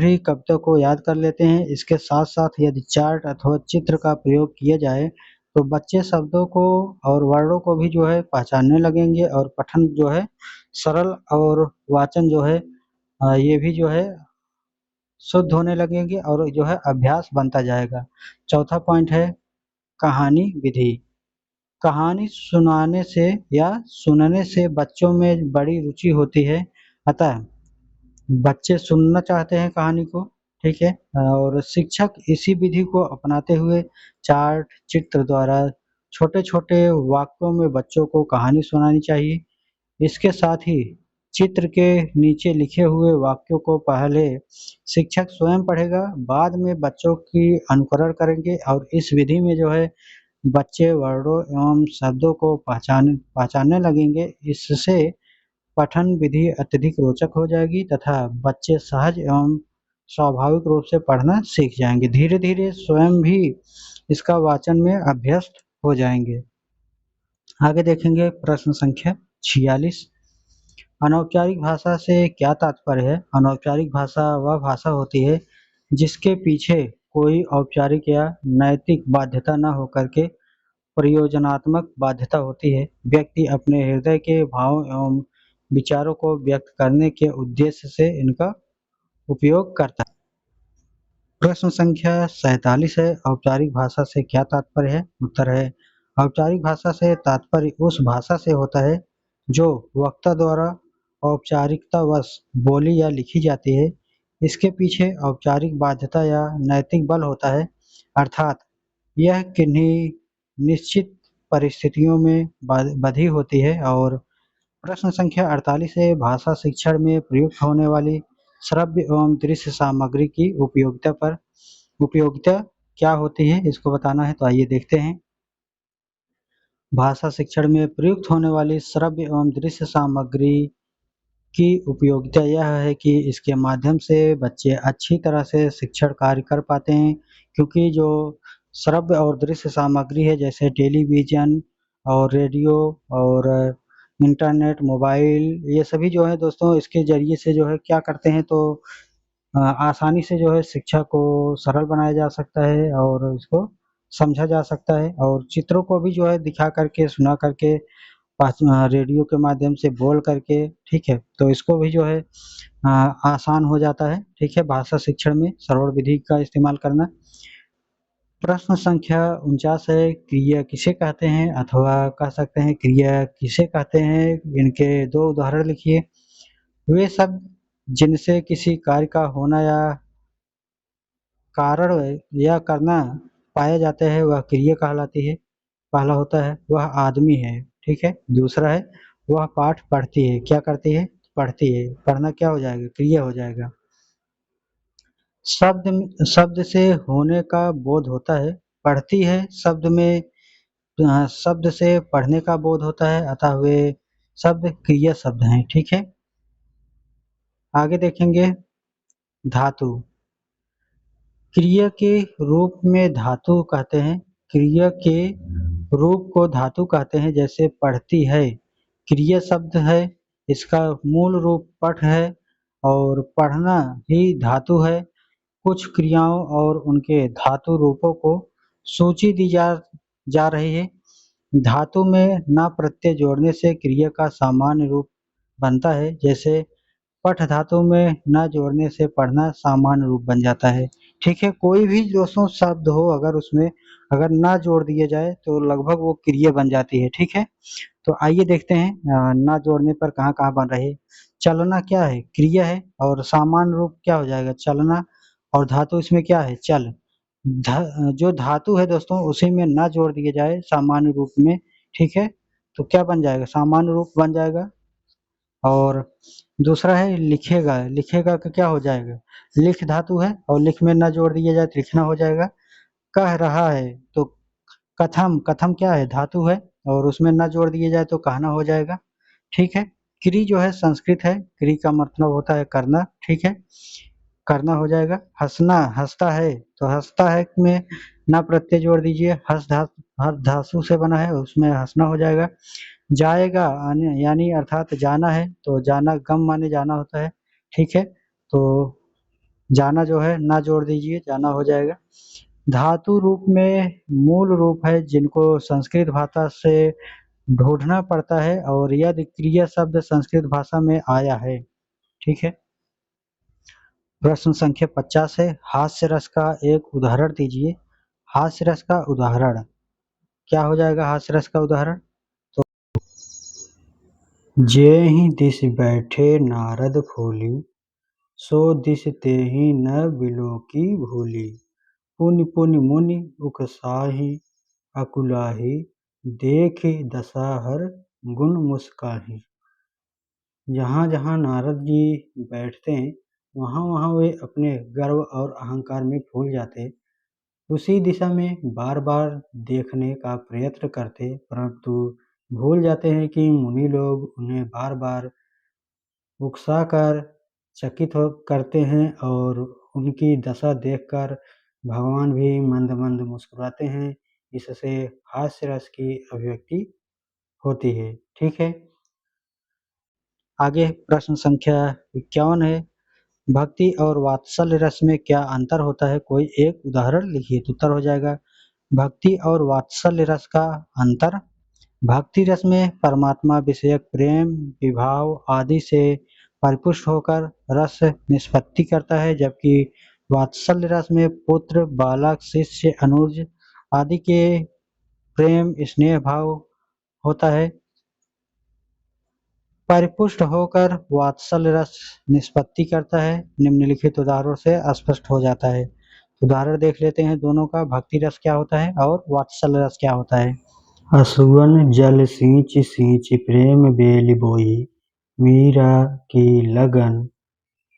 ही कविता को याद कर लेते हैं। इसके साथ-साथ यदि चार्ट अथवा चित्र का प्रयोग किया जाए, तो बच्चे शब्दों को और वर्णों को भी जो है पहचानने लगेंगे और पठन जो है सरल और वाचन जो है ये भी जो है शुद्ध होने लगेंगे और जो है अभ्यास बनता जाएगा। चौथा पॉइंट है कहानी विधि। कहानी सुनाने से या सुनने से बच्चों में बड़ी रुचि होती है, अतः बच्चे सुनना चाहते हैं कहानी को, ठीक है? और शिक्षक इसी विधि को अपनाते हुए चार्ट, चित्र द्वारा छोटे-छोटे वाक्यों में बच्चों को कहानी सुनानी चाहिए। इसके साथ ही चित्र के नीचे लिखे हुए वाक्यों को पहले शिक्षक स्वयं पढ़ेगा, बाद में बच्चों की अनुकरण करेंगे और इस विधि में जो है बच्चे वर्णों एवं शब्दों को पहचानने लगेंगे। इससे पठन विधि अत्यधिक रोचक हो जाएगी तथा बच्चे सहज एवं स्वाभाविक रूप से पढ़ना सीख जाएंगे। धीरे-धीरे स्वयं भी इसका वाचन में अभ्यस्त हो जाएंगे। आगे देखेंगे प्रश्न संख्या 46। अनौपचारिक भाषा से क्या तात्पर्य है? अनौपचारिक भाषा वह भाषा होती है जिसके पीछे कोई औपचारिक या नैतिक बाध्यता न होकर के प्रयोजनात्मक बाध्यता होती है। व्यक्ति अपने हृदय के भाव एवं विचारों को व्यक्त करने के उद्देश्य से इनका उपयोग करता है। प्रश्न संख्या 47 है औपचारिक भाषा से क्या तात्पर्य है? उत्तर है औपचारिक भाषा से तात्पर्य उस भाषा से होता है जो वक्ता द्वारा औपचारिकतावश बोली या लिखी जाती है। इसके पीछे औपचारिक बाध्यता या नैतिक बल होता है, अर्थात यह किन्हीं निश्चित परिस्थितियों में बधी होती है। और प्रश्न संख्या 48 है भाषा शिक्षण में प्रयुक्त होने वाली श्रव्य एवं दृश्य सामग्री की उपयोगिता क्या होती है, इसको बताना है। तो आइए देखते हैं। भाषा शिक्षण में प्रयुक्त होने वाली श्रव्य एवं दृश्य सामग्री की उपयोगिता यह है कि इसके माध्यम से बच्चे अच्छी तरह से शिक्षण कार्य कर पाते हैं, क्योंकि जो श्रव्य और दृश्य सामग्री है जैसे टेलीविज़न और रेडियो और इंटरनेट, मोबाइल, ये सभी जो है दोस्तों इसके ज़रिए से जो है क्या करते हैं तो आसानी से जो है शिक्षा को सरल बनाया जा सकता है और इसको समझा जा सकता है और चित्रों को भी जो है दिखा करके, सुना करके, रेडियो के माध्यम से बोल करके, ठीक है? तो इसको भी जो है आसान हो जाता है, ठीक है? भाषा शिक्षण में सरल विधि का इस्तेमाल करना। प्रश्न संख्या 49 है क्रिया किसे कहते हैं अथवा कह सकते हैं क्रिया किसे कहते हैं? इनके 2 उदाहरण लिखिए। वे शब्द जिनसे किसी कार्य का होना या कारण या करना पाया जाता है वह क्रिया कहलाती है। पहला होता है वह आदमी है, ठीक है। दूसरा है वह पाठ पढ़ती है, क्या करती है, पढ़ती है, पढ़ना क्या हो जाएगा, क्रिया हो जाएगा। शब्द से होने का बोध होता है, पढ़ती है शब्द में, शब्द से पढ़ने का बोध होता है, अतः वे शब्द क्रिया शब्द हैं, ठीक है। आगे देखेंगे धातु। क्रिया के रूप में धातु कहते हैं, क्रिया के रूप को धातु कहते हैं। जैसे पढ़ती है क्रिया शब्द है, इसका मूल रूप पठ है और पढ़ना ही धातु है। कुछ क्रियाओं और उनके धातु रूपों को सूची दी जा रही है। धातु में न प्रत्यय जोड़ने से क्रिया का सामान्य रूप बनता है। जैसे पठ धातु में न जोड़ने से पढ़ना सामान्य रूप बन जाता है, ठीक है। कोई भी दोस्तों शब्द हो अगर उसमें अगर ना जोड़ दिए जाए तो लगभग वो क्रिया बन जाती है, ठीक है। तो आइए देखते हैं ना जोड़ने पर कहाँ कहाँ बन रही है। चलना क्या है, क्रिया है, और सामान्य रूप क्या हो जाएगा, चलना, और धातु इसमें क्या है, चल। जो धातु है दोस्तों उसी में ना जोड़ दिए जाए सामान्य रूप में, ठीक है, तो क्या बन जाएगा, सामान्य रूप बन जाएगा। और दूसरा है लिखेगा, लिखेगा का क्या हो जाएगा, लिख धातु है और लिख में ना जोड़ दिया जाए तो लिखना हो जाएगा। कह रहा है तो कथम, कथम क्या है, धातु है और उसमें ना जोड़ दिए जाए तो कहना हो जाएगा, ठीक है। क्रि जो है संस्कृत है, क्रि का मतलब होता है करना, ठीक है, करना हो जाएगा। हँसना, हँसता है तो हँसता है में ना प्रत्यय जोड़ दीजिए, हर धातु से बना है उसमें हँसना हो जाएगा। जाएगा आने यानी अर्थात जाना है तो जाना गम माने जाना होता है, ठीक है, तो जाना जो है ना जोड़ दीजिए, जाना हो जाएगा। धातु रूप में मूल रूप है जिनको संस्कृत भाषा से ढूंढना पड़ता है और यदि क्रिया शब्द संस्कृत भाषा में आया है, ठीक है। प्रश्न संख्या 50 है, हास्य रस का एक उदाहरण दीजिए। हास्य रस का उदाहरण क्या हो जाएगा, हास्य रस का उदाहरण, जेहि दिस बैठे नारद फूली, सो दिस तेहि न बिलोकी भूली, पुनि पुनि मुनि उकसाहि अकुलाहि, देखि दसाहर गुण मुस्काहि। जहाँ जहाँ नारद जी बैठते हैं वहाँ वहाँ वे अपने गर्व और अहंकार में भूल जाते, उसी दिशा में बार बार देखने का प्रयत्न करते, परंतु भूल जाते हैं कि मुनि लोग उन्हें बार बार उकसाकर चकित हो करते हैं और उनकी दशा देखकर भगवान भी मंद मंद मुस्कुराते हैं। इससे हास्य रस की अभिव्यक्ति होती है, ठीक है। आगे प्रश्न संख्या 51 है, भक्ति और वात्सल्य रस में क्या अंतर होता है, कोई एक उदाहरण लिखिए, तो उत्तर हो जाएगा भक्ति और वात्सल्य रस का अंतर। भक्ति रस में परमात्मा विषयक प्रेम विभाव आदि से परिपुष्ट होकर रस निष्पत्ति करता है, जबकि वात्सल्य रस में पुत्र बालक शिष्य अनुज आदि के प्रेम स्नेह भाव होता है। परिपुष्ट होकर वात्सल्य रस निष्पत्ति करता है, निम्नलिखित उदाहरणों से स्पष्ट हो जाता है। उदाहरण देख लेते हैं दोनों का, भक्ति रस क्या होता है और वात्सल्य रस क्या होता है। असुवन जल सींच सींच प्रेम बेली बोई, मीरा की लगन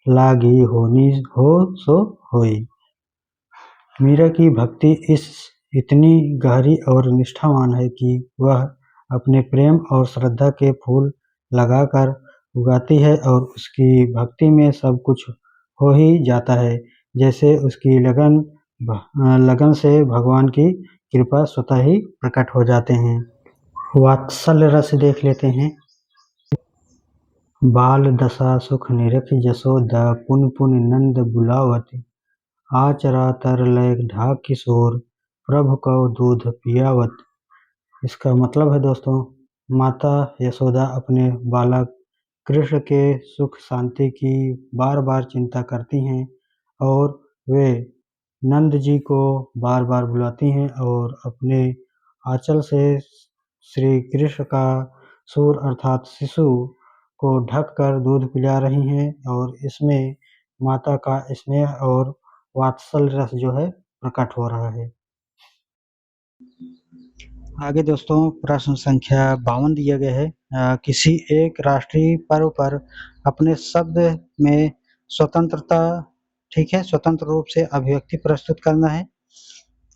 लागी होनी हो सो होई। मीरा की भक्ति इतनी गहरी और निष्ठावान है कि वह अपने प्रेम और श्रद्धा के फूल लगाकर उगाती है और उसकी भक्ति में सब कुछ हो ही जाता है, जैसे उसकी लगन से भगवान की कृपा स्वतः ही प्रकट हो जाते हैं। वात्सल्य रस देख लेते हैं। बाल दशा सुख निरख जसोदा, पुन पुन नंद बुलावत, आचरा तरलय ढाक किशोर, प्रभु कव दूध पियावत। इसका मतलब है दोस्तों, माता यशोदा अपने बालक कृष्ण के सुख शांति की बार बार चिंता करती हैं और वे नंद जी को बार बार बुलाती हैं और अपने आंचल से श्री कृष्ण का सूर अर्थात शिशु को ढककर दूध पिला रही हैं और इसमें माता का स्नेह और वात्सल्य रस जो है प्रकट हो रहा है। आगे दोस्तों प्रश्न संख्या 52 दिया गया है। किसी एक राष्ट्रीय पर्व पर अपने शब्द में स्वतंत्रता, ठीक है, स्वतंत्र रूप से अभिव्यक्ति प्रस्तुत करना है।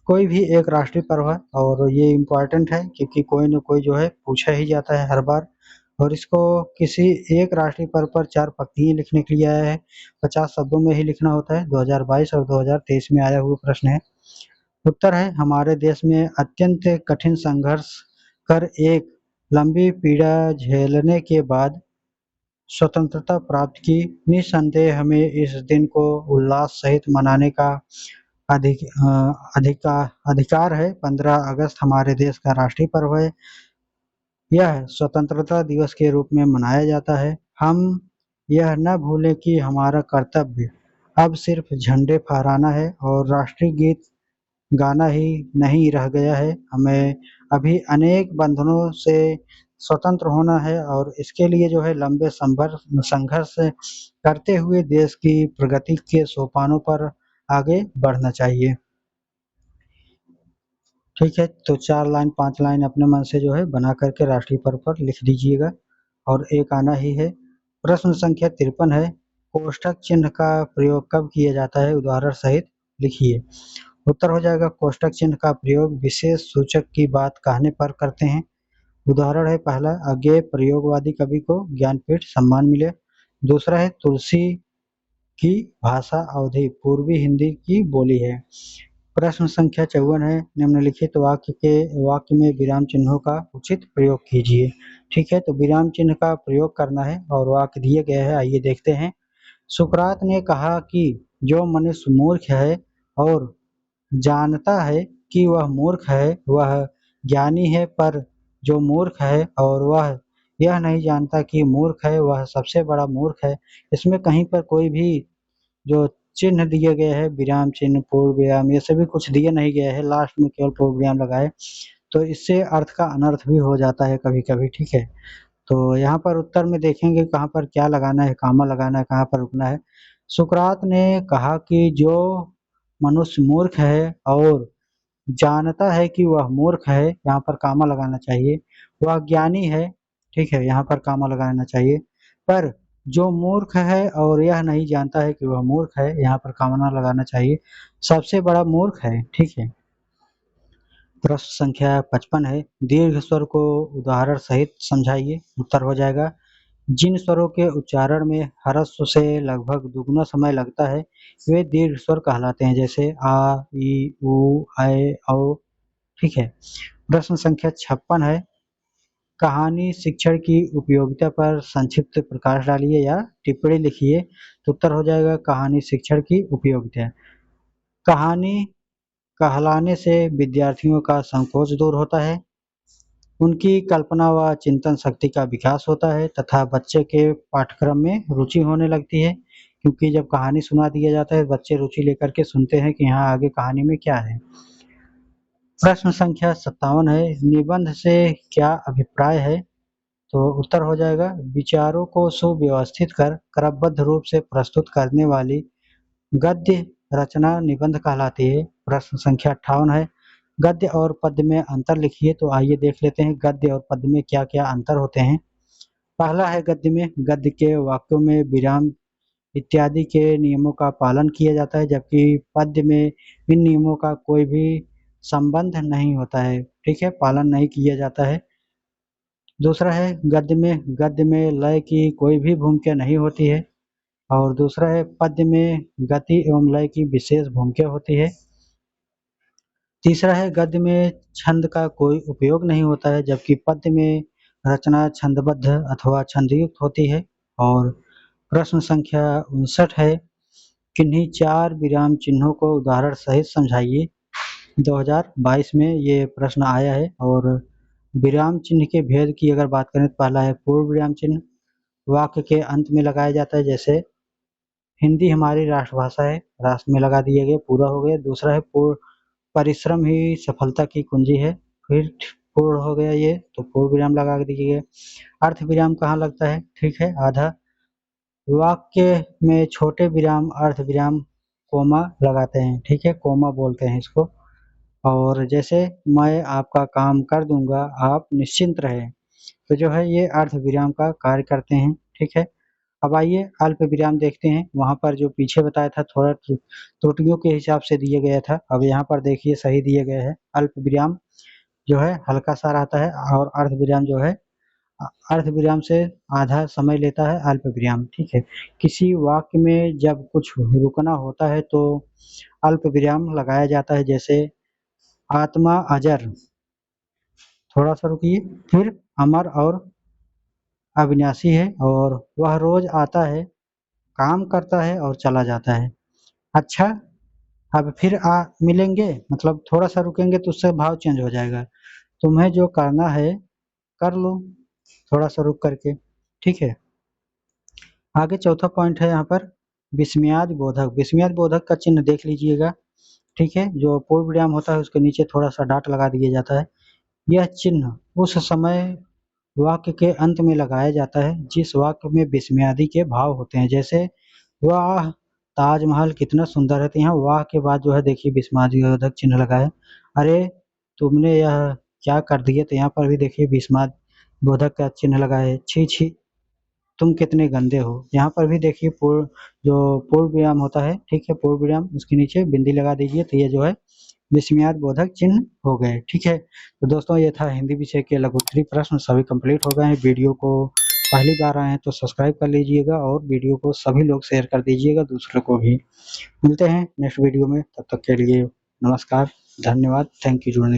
कोई भी एक राष्ट्रीय पर्व है और ये इम्पोर्टेंट है क्योंकि कोई न कोई जो है पूछा ही जाता है हर बार। और इसको किसी एक राष्ट्रीय पर्व पर 4 पंक्तियाँ लिखने के लिए आया है, 50 शब्दों में ही लिखना होता है। 2022 और 2023 में आया हुआ प्रश्न है। उत्तर है, हमारे देश में अत्यंत कठिन संघर्ष कर एक लंबी पीड़ा झेलने के बाद स्वतंत्रता प्राप्त की। निस्संदेह हमें इस दिन को उल्लास सहित मनाने का अधिक अधिकार है। 15 अगस्त हमारे देश का राष्ट्रीय पर्व है। यह स्वतंत्रता दिवस के रूप में मनाया जाता है। हम यह न भूलें कि हमारा कर्तव्य अब सिर्फ झंडे फहराना है और राष्ट्रीय गीत गाना ही नहीं रह गया है। हमें अभी अनेक बंधनों से स्वतंत्र होना है और इसके लिए जो है लंबे संघर्ष करते हुए देश की प्रगति के सोपानों पर आगे बढ़ना चाहिए। ठीक है, तो 4 लाइन 5 लाइन अपने मन से जो है बना करके राष्ट्रीय पर्व पर लिख दीजिएगा और एक आना ही है। प्रश्न संख्या 53 है, कोष्ठक चिन्ह का प्रयोग कब किया जाता है? उदाहरण सहित लिखिए। उत्तर हो जाएगा, कोष्ठक चिन्ह का प्रयोग विशेष सूचक की बात कहने पर करते हैं। उदाहरण है पहला, अज्ञेय प्रयोगवादी कवि को ज्ञानपीठ सम्मान मिले। दूसरा है, तुलसी की भाषा अवधी पूर्वी हिंदी की बोली है। प्रश्न संख्या 54 है, निम्नलिखित वाक्य में विराम चिन्हों का उचित प्रयोग कीजिए। ठीक है, तो विराम चिन्ह का प्रयोग करना है और वाक्य दिए गए हैं, आइए देखते हैं। सुकरात ने कहा कि जो मनुष्य मूर्ख है और जानता है कि वह मूर्ख है वह ज्ञानी है, पर जो मूर्ख है और वह यह नहीं जानता कि मूर्ख है वह सबसे बड़ा मूर्ख है। इसमें कहीं पर कोई भी जो चिन्ह दिए गए हैं, विराम चिन्ह, पूर्ण विराम, ये सभी कुछ दिए नहीं गए हैं, लास्ट में केवल पूर्ण विराम लगाए, तो इससे अर्थ का अनर्थ भी हो जाता है कभी-कभी। ठीक है, तो यहाँ पर उत्तर में देखेंगे कहाँ पर क्या लगाना है, कॉमा लगाना है, कहाँ पर रुकना है। सुकरात ने कहा कि जो मनुष्य मूर्ख है और जानता है कि वह मूर्ख है, यहाँ पर कॉमा लगाना चाहिए। वह ज्ञानी है, ठीक है, यहाँ पर कॉमा लगाना चाहिए। पर जो मूर्ख है और यह नहीं जानता है कि वह मूर्ख है, यहाँ पर कॉमा लगाना चाहिए। सबसे बड़ा मूर्ख है, ठीक है। प्रश्न संख्या 55 है, दीर्घ स्वर को उदाहरण सहित समझाइए। उत्तर हो जाएगा, जिन स्वरों के उच्चारण में ह्रस्व से लगभग दुगुना समय लगता है वे दीर्घ स्वर कहलाते हैं, जैसे आ, ई, उ, ऐ, औ। ठीक है। प्रश्न संख्या 56 है, कहानी शिक्षण की उपयोगिता पर संक्षिप्त प्रकाश डालिए या टिप्पणी लिखिए। तो उत्तर हो जाएगा, कहानी शिक्षण की उपयोगिता। कहानी कहलाने से विद्यार्थियों का संकोच दूर होता है, उनकी कल्पना व चिंतन शक्ति का विकास होता है तथा बच्चे के पाठ्यक्रम में रुचि होने लगती है, क्योंकि जब कहानी सुना दिया जाता है बच्चे रुचि लेकर के सुनते हैं कि यहाँ आगे कहानी में क्या है। प्रश्न संख्या 57 है, निबंध से क्या अभिप्राय है? तो उत्तर हो जाएगा, विचारों को सुव्यवस्थित कर क्रमबद्ध रूप से प्रस्तुत करने वाली गद्य रचना निबंध कहलाती है। प्रश्न संख्या 58 है, गद्य और पद्य में अंतर लिखिए। तो आइए देख लेते हैं गद्य और पद्य में क्या क्या अंतर होते हैं। पहला है गद्य में, गद्य के वाक्यों में विराम इत्यादि के नियमों का पालन किया जाता है, जबकि पद्य में इन नियमों का कोई भी संबंध नहीं होता है, ठीक है, पालन नहीं किया जाता है। दूसरा है गद्य में लय की कोई भी भूमिका नहीं होती है और दूसरा है पद्य में गति एवं लय की विशेष भूमिका होती है। तीसरा है गद्य में छंद का कोई उपयोग नहीं होता है, जबकि पद्य में रचना छंदबद्ध अथवा छंदयुक्त होती है। और प्रश्न संख्या 59 है, किन्हीं 4 विराम चिन्हों को उदाहरण सहित समझाइए। 2022 में ये प्रश्न आया है और विराम चिन्ह के भेद की अगर बात करें तो पहला है पूर्ण विराम चिन्ह, वाक्य के अंत में लगाया जाता है, जैसे हिंदी हमारी राष्ट्रभाषा है, राष्ट्र में लगा दिए गए, पूरा हो गया। दूसरा है पूर्ण, परिश्रम ही सफलता की कुंजी है, फिर पूर्ण हो गया ये, तो पूर्ण विराम लगा दीजिए। अर्थ विराम कहाँ लगता है? ठीक है, आधा। वाक्य में छोटे विराम अर्ध विराम कोमा लगाते हैं, ठीक है, कोमा बोलते हैं इसको। और जैसे मैं आपका काम कर दूंगा, आप निश्चिंत रहें। तो जो है ये अर्ध विराम का कार्य करते हैं। ठीक है, अब आइए अल्प विराम देखते हैं। वहाँ पर जो पीछे बताया था थोड़ा त्रुटियों के हिसाब से दिया गया था, अब यहाँ पर देखिए सही दिए गए हैं। अल्प विराम जो है हल्का सा रहता है और अर्ध विराम जो है अर्ध विराम से आधा समय लेता है अल्प विराम। ठीक है, किसी वाक्य में जब कुछ रुकना होता है तो अल्प विराम लगाया जाता है। जैसे आत्मा अजर, थोड़ा सा रुकिए, फिर अमर और अविनाशी है और वह रोज आता है, काम करता है और चला जाता है। अच्छा, अब फिर मिलेंगे, मतलब थोड़ा सा रुकेंगे तो उससे भाव चेंज हो जाएगा। तुम्हें जो करना है कर लो, थोड़ा सा रुक करके। ठीक है, आगे चौथा पॉइंट है यहाँ पर विस्मयादि बोधक। विस्मयादि बोधक का चिन्ह देख लीजिएगा। ठीक है, जो पूर्ण विराम होता है उसके नीचे थोड़ा सा डॉट लगा दिया जाता है। यह चिन्ह उस समय वाक्य के अंत में लगाया जाता है जिस वाक्य में विस्मयादि के भाव होते हैं। जैसे वाह ताजमहल कितना सुंदर है, तो यहाँ वाह के बाद जो है देखिए विस्मयादि बोधक चिन्ह लगा है। अरे तुमने यह क्या कर दिया, तो यहाँ पर भी देखिए विस्मयादि बोधक का चिन्ह लगा है। छी छी तुम कितने गंदे हो, यहाँ पर भी देखिए पूर्ण विराम होता है। ठीक है, पूर्ण विराम उसके नीचे बिंदी लगा दीजिए, तो ये जो है विस्मयादि बोधक चिन्ह हो गए। ठीक है, तो दोस्तों ये था हिंदी विषय के लघुत्तरीय प्रश्न, सभी कंप्लीट हो गए हैं। वीडियो को पहली बार आए हैं तो सब्सक्राइब कर लीजिएगा और वीडियो को सभी लोग शेयर कर दीजिएगा दूसरों को भी। मिलते हैं नेक्स्ट वीडियो में, तब तक के लिए नमस्कार, धन्यवाद, थैंक यू जुड़ने